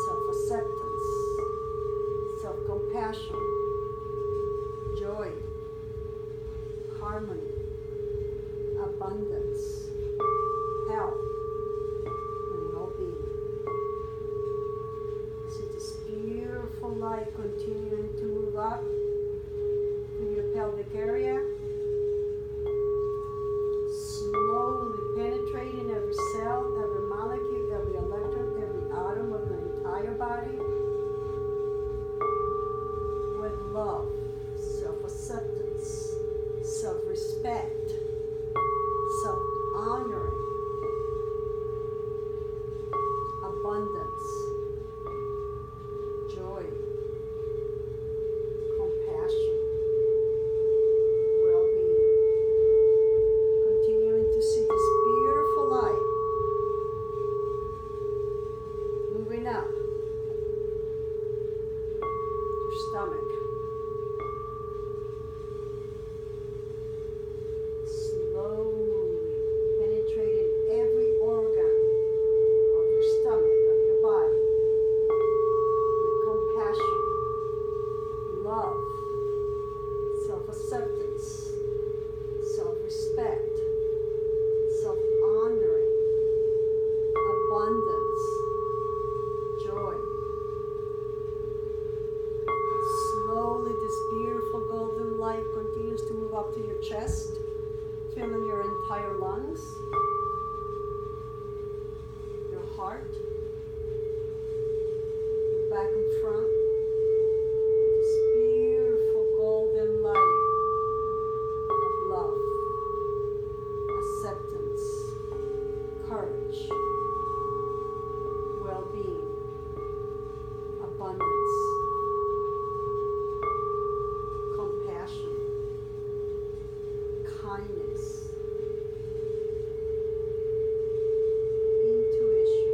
self-acceptance, self-compassion, joy, harmony, abundance, health, and well-being. See this beautiful light continuing to move up through your pelvic area, slowly penetrating every cell, every molecule, every electron, every atom of your entire body with love, self-acceptance, self-respect, self-honoring, abundance, joy, compassion, well-being. Continuing to see this beautiful light moving up your stomach, slowly penetrating every organ of your stomach, of your body, with compassion, love, self-acceptance, self-respect, self-honoring, abundance, joy. Slowly, this beautiful golden light continues to move up to your chest, filling your entire lungs, your heart, your back and front. This beautiful golden light of love, acceptance, courage, well-being, abundance, compassion, kindness, intuition,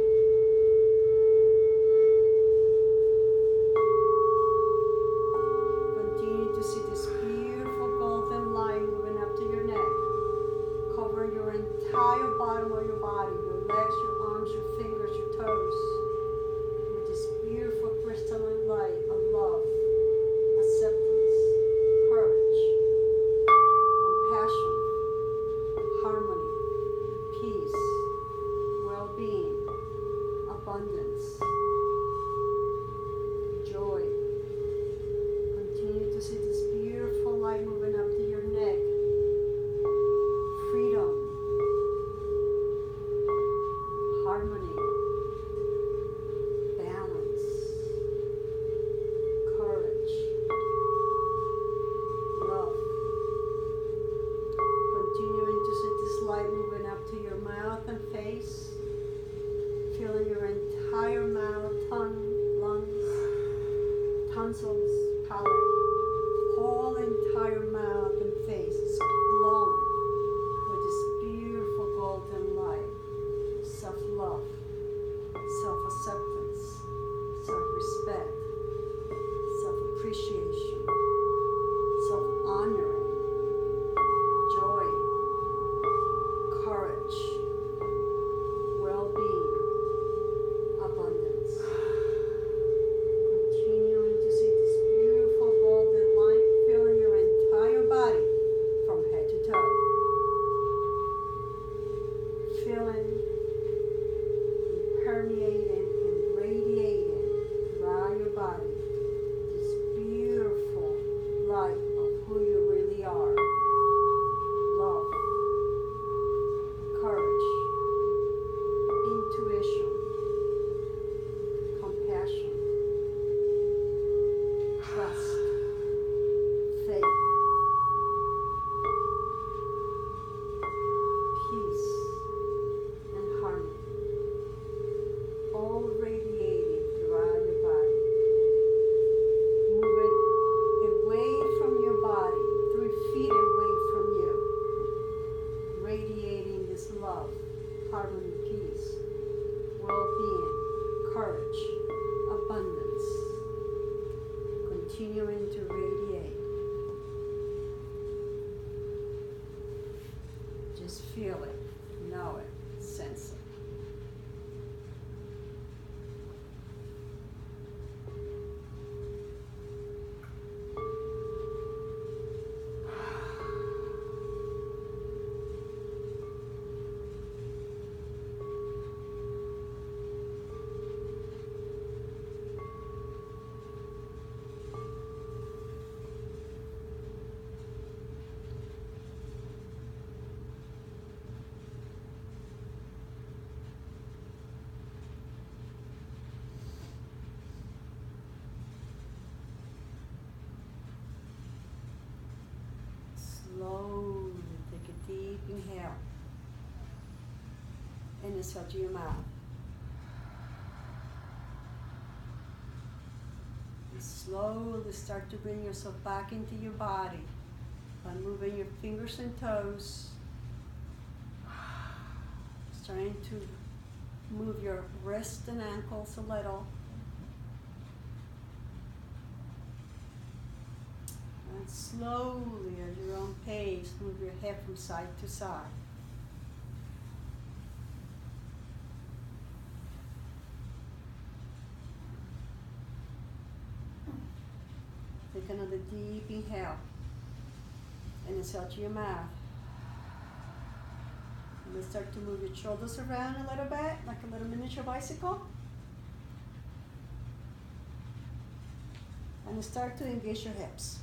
continue to see this beautiful golden light moving up to your neck, covering your entire bottom of your body, your legs, your arms, your fingers, your toes, with this beautiful crystalline light of love, acceptance, courage, compassion, harmony, peace, well-being, abundance, joy. Continue to see this beautiful light moving up to your neck. Freedom, harmony, balance, courage, love. Continuing to see this light moving up to your mouth and face, filling your entire mouth, tongue, lungs, tonsils, palate, whole entire mouth and face is glowing with this beautiful golden light, self-love, self-acceptance, self-respect, self-appreciation, self-honoring, joy, courage, well-being, Feel it, know it, sense it. Slowly take a deep inhale and exhale to your mouth. And slowly start to bring yourself back into your body by moving your fingers and toes. Starting to move your wrists and ankles a little. And slowly, at your own pace, move your head from side to side. Take another deep inhale and exhale to your mouth. And then start to move your shoulders around a little bit, like a little miniature bicycle. And start to engage your hips.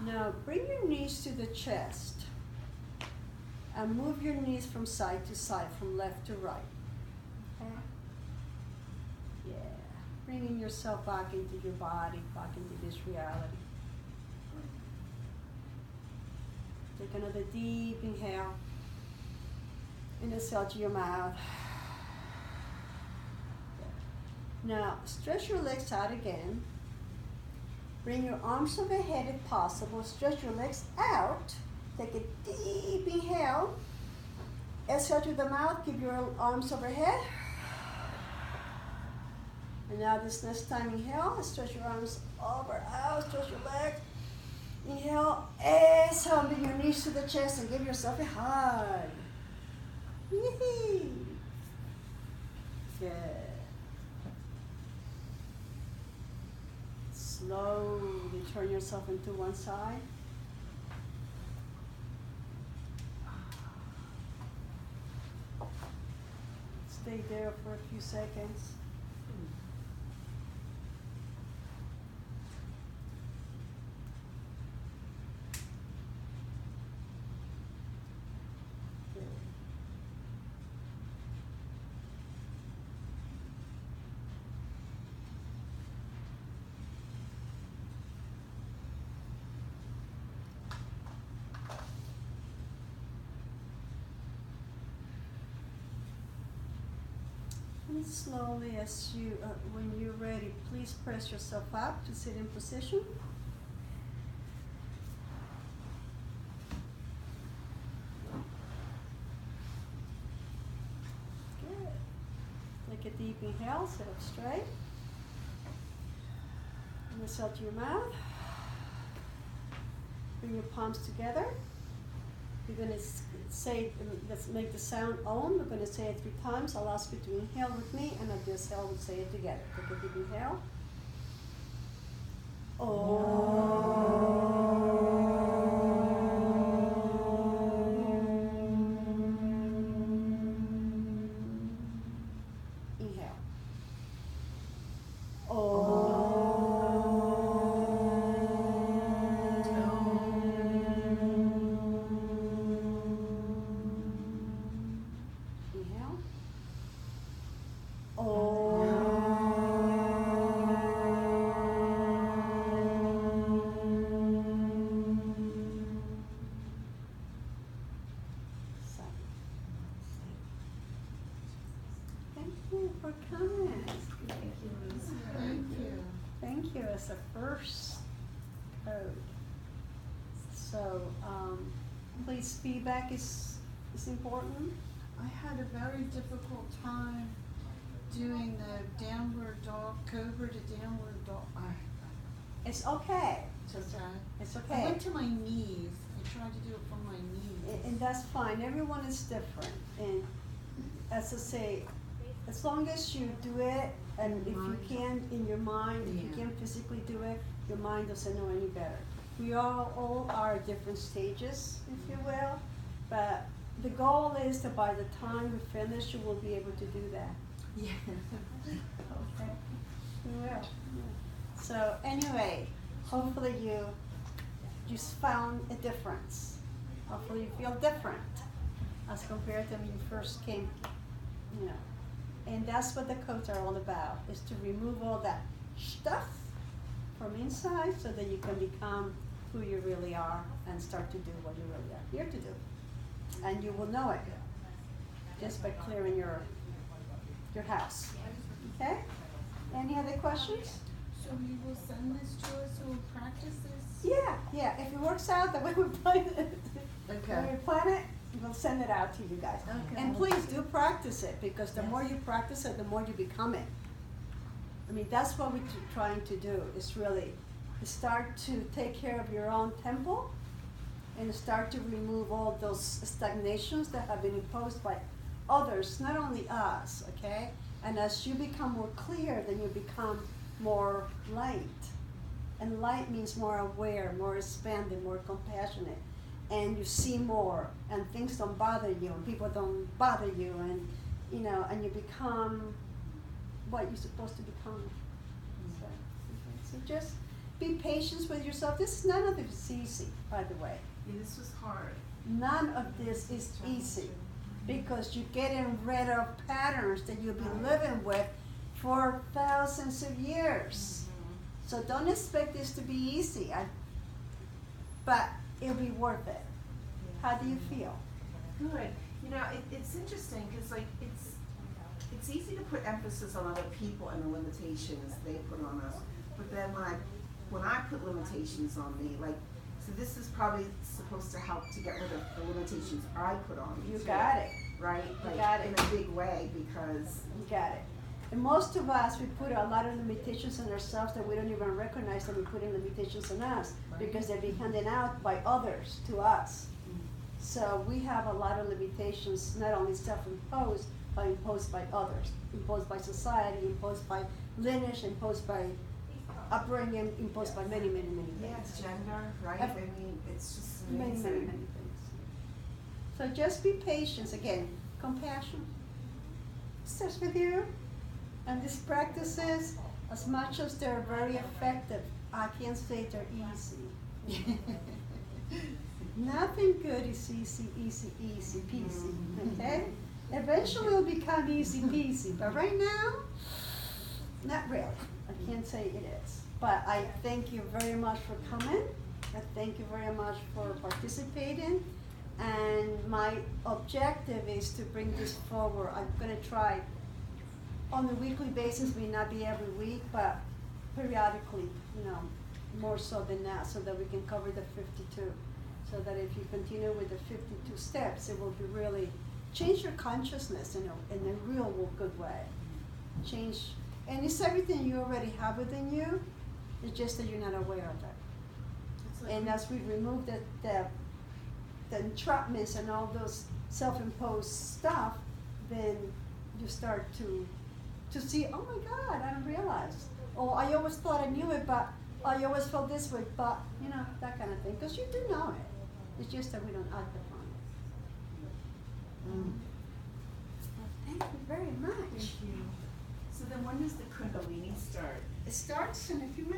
Now bring your knees to the chest and move your knees from side to side, from left to right. Okay? Yeah. Bringing yourself back into your body, back into this reality. Take another deep inhale and exhale to your mouth. Now stretch your legs out again. Bring your arms overhead if possible. Stretch your legs out. Take a deep inhale. Exhale to the mouth. Keep your arms overhead. And now this next time, inhale. Stretch your arms over, out. Stretch your legs. Inhale. Exhale. Bring your knees to the chest and give yourself a hug. Yee-hee. Good. Slowly turn yourself into one side. Stay there for a few seconds. And slowly, as you, when you're ready, please press yourself up to sit in position. Good. Take a deep inhale, sit up straight. And exhale to your mouth. Bring your palms together. You're going to say, let's make the sound Om. We're going to say it 3 times. I'll ask you to inhale with me, and at the exhale, we'll say it together. Take a deep inhale. Inhale. For coming. Thank you. As a first code. So, please, feedback is important. I had a very difficult time doing the downward dog, cobra to downward dog. It's okay. Just, It's I okay. went to my knees. I tried to do it from my knees. And that's fine. Everyone is different. And as I say, as long as you do it, and if you Mind. can in your mind, if you Yeah. can't physically do it, your mind doesn't know any better. We all are at different stages, if you will, but the goal is that by the time we finish, you will be able to do that. Yeah. Okay. You will. So anyway, hopefully you just found a difference. Hopefully you feel different as compared to when you first came, you know. And that's what the codes are all about, is to remove all that stuff from inside so that you can become who you really are and start to do what you really are here to do. And you will know it just by clearing your house. Okay? Any other questions? So you will send this to us, so we'll practice this? Yeah. If it works out the way we plan it, Okay. when we plan it, we'll send it out to you guys. Okay. And please do practice it, because the more you practice it, the more you become it. I mean, that's what we're trying to do, is really start to take care of your own temple and start to remove all those stagnations that have been imposed by others, not only us, okay? And as you become more clear, then you become more light. And light means more aware, more expanded, more compassionate. And you see more, and things don't bother you, and people don't bother you, and you know, and you become what you're supposed to become. So just be patient with yourself. None of this is easy, by the way. Yeah, this was hard. None of this is easy, because you're getting rid of patterns that you've been living with for thousands of years. So don't expect this to be easy, but it'll be worth it. How do you feel? Good. You know, it's interesting because like it's easy to put emphasis on other people and the limitations they put on us. But then when I put limitations on me, like, so this is probably supposed to help to get rid of the limitations I put on me. You too, got it. right? You Like, got it. in a big way, because You got it. And most of us, we put a lot of limitations on ourselves that we don't even recognize that we're putting limitations on us, because they're being handed out by others to us. So we have a lot of limitations, not only self-imposed, but imposed by others, imposed by society, imposed by lineage, imposed by upbringing, imposed by many, many, many yeah, things. gender, right? Yep. I mean, it's just Many, amazing. many, many things. So just be patient. Again, compassion starts with you. And these practices, as much as they're very effective, I can't say they're easy. Nothing good is easy peasy, okay? Eventually it'll become easy peasy, but right now, not really. I can't say it is. But I thank you very much for coming. I thank you very much for participating. And my objective is to bring this forward. I'm gonna try on a weekly basis, may not be every week, but periodically, you know, more so than that, so that we can cover the 52. So that if you continue with the 52 steps, it will be really change your consciousness in a real good way. Change, and it's everything you already have within you. It's just that you're not aware of it. It's like And as we remove the entrapments and all those self-imposed stuff, then you start to see, oh my God, I didn't realize. Oh, I always thought I knew it, but I always felt this way, but, you know, that kind of thing. Because you do know it. It's just that we don't act upon it. Well, thank you very much. Thank you. So then when does the Kundalini start? It starts in a few minutes.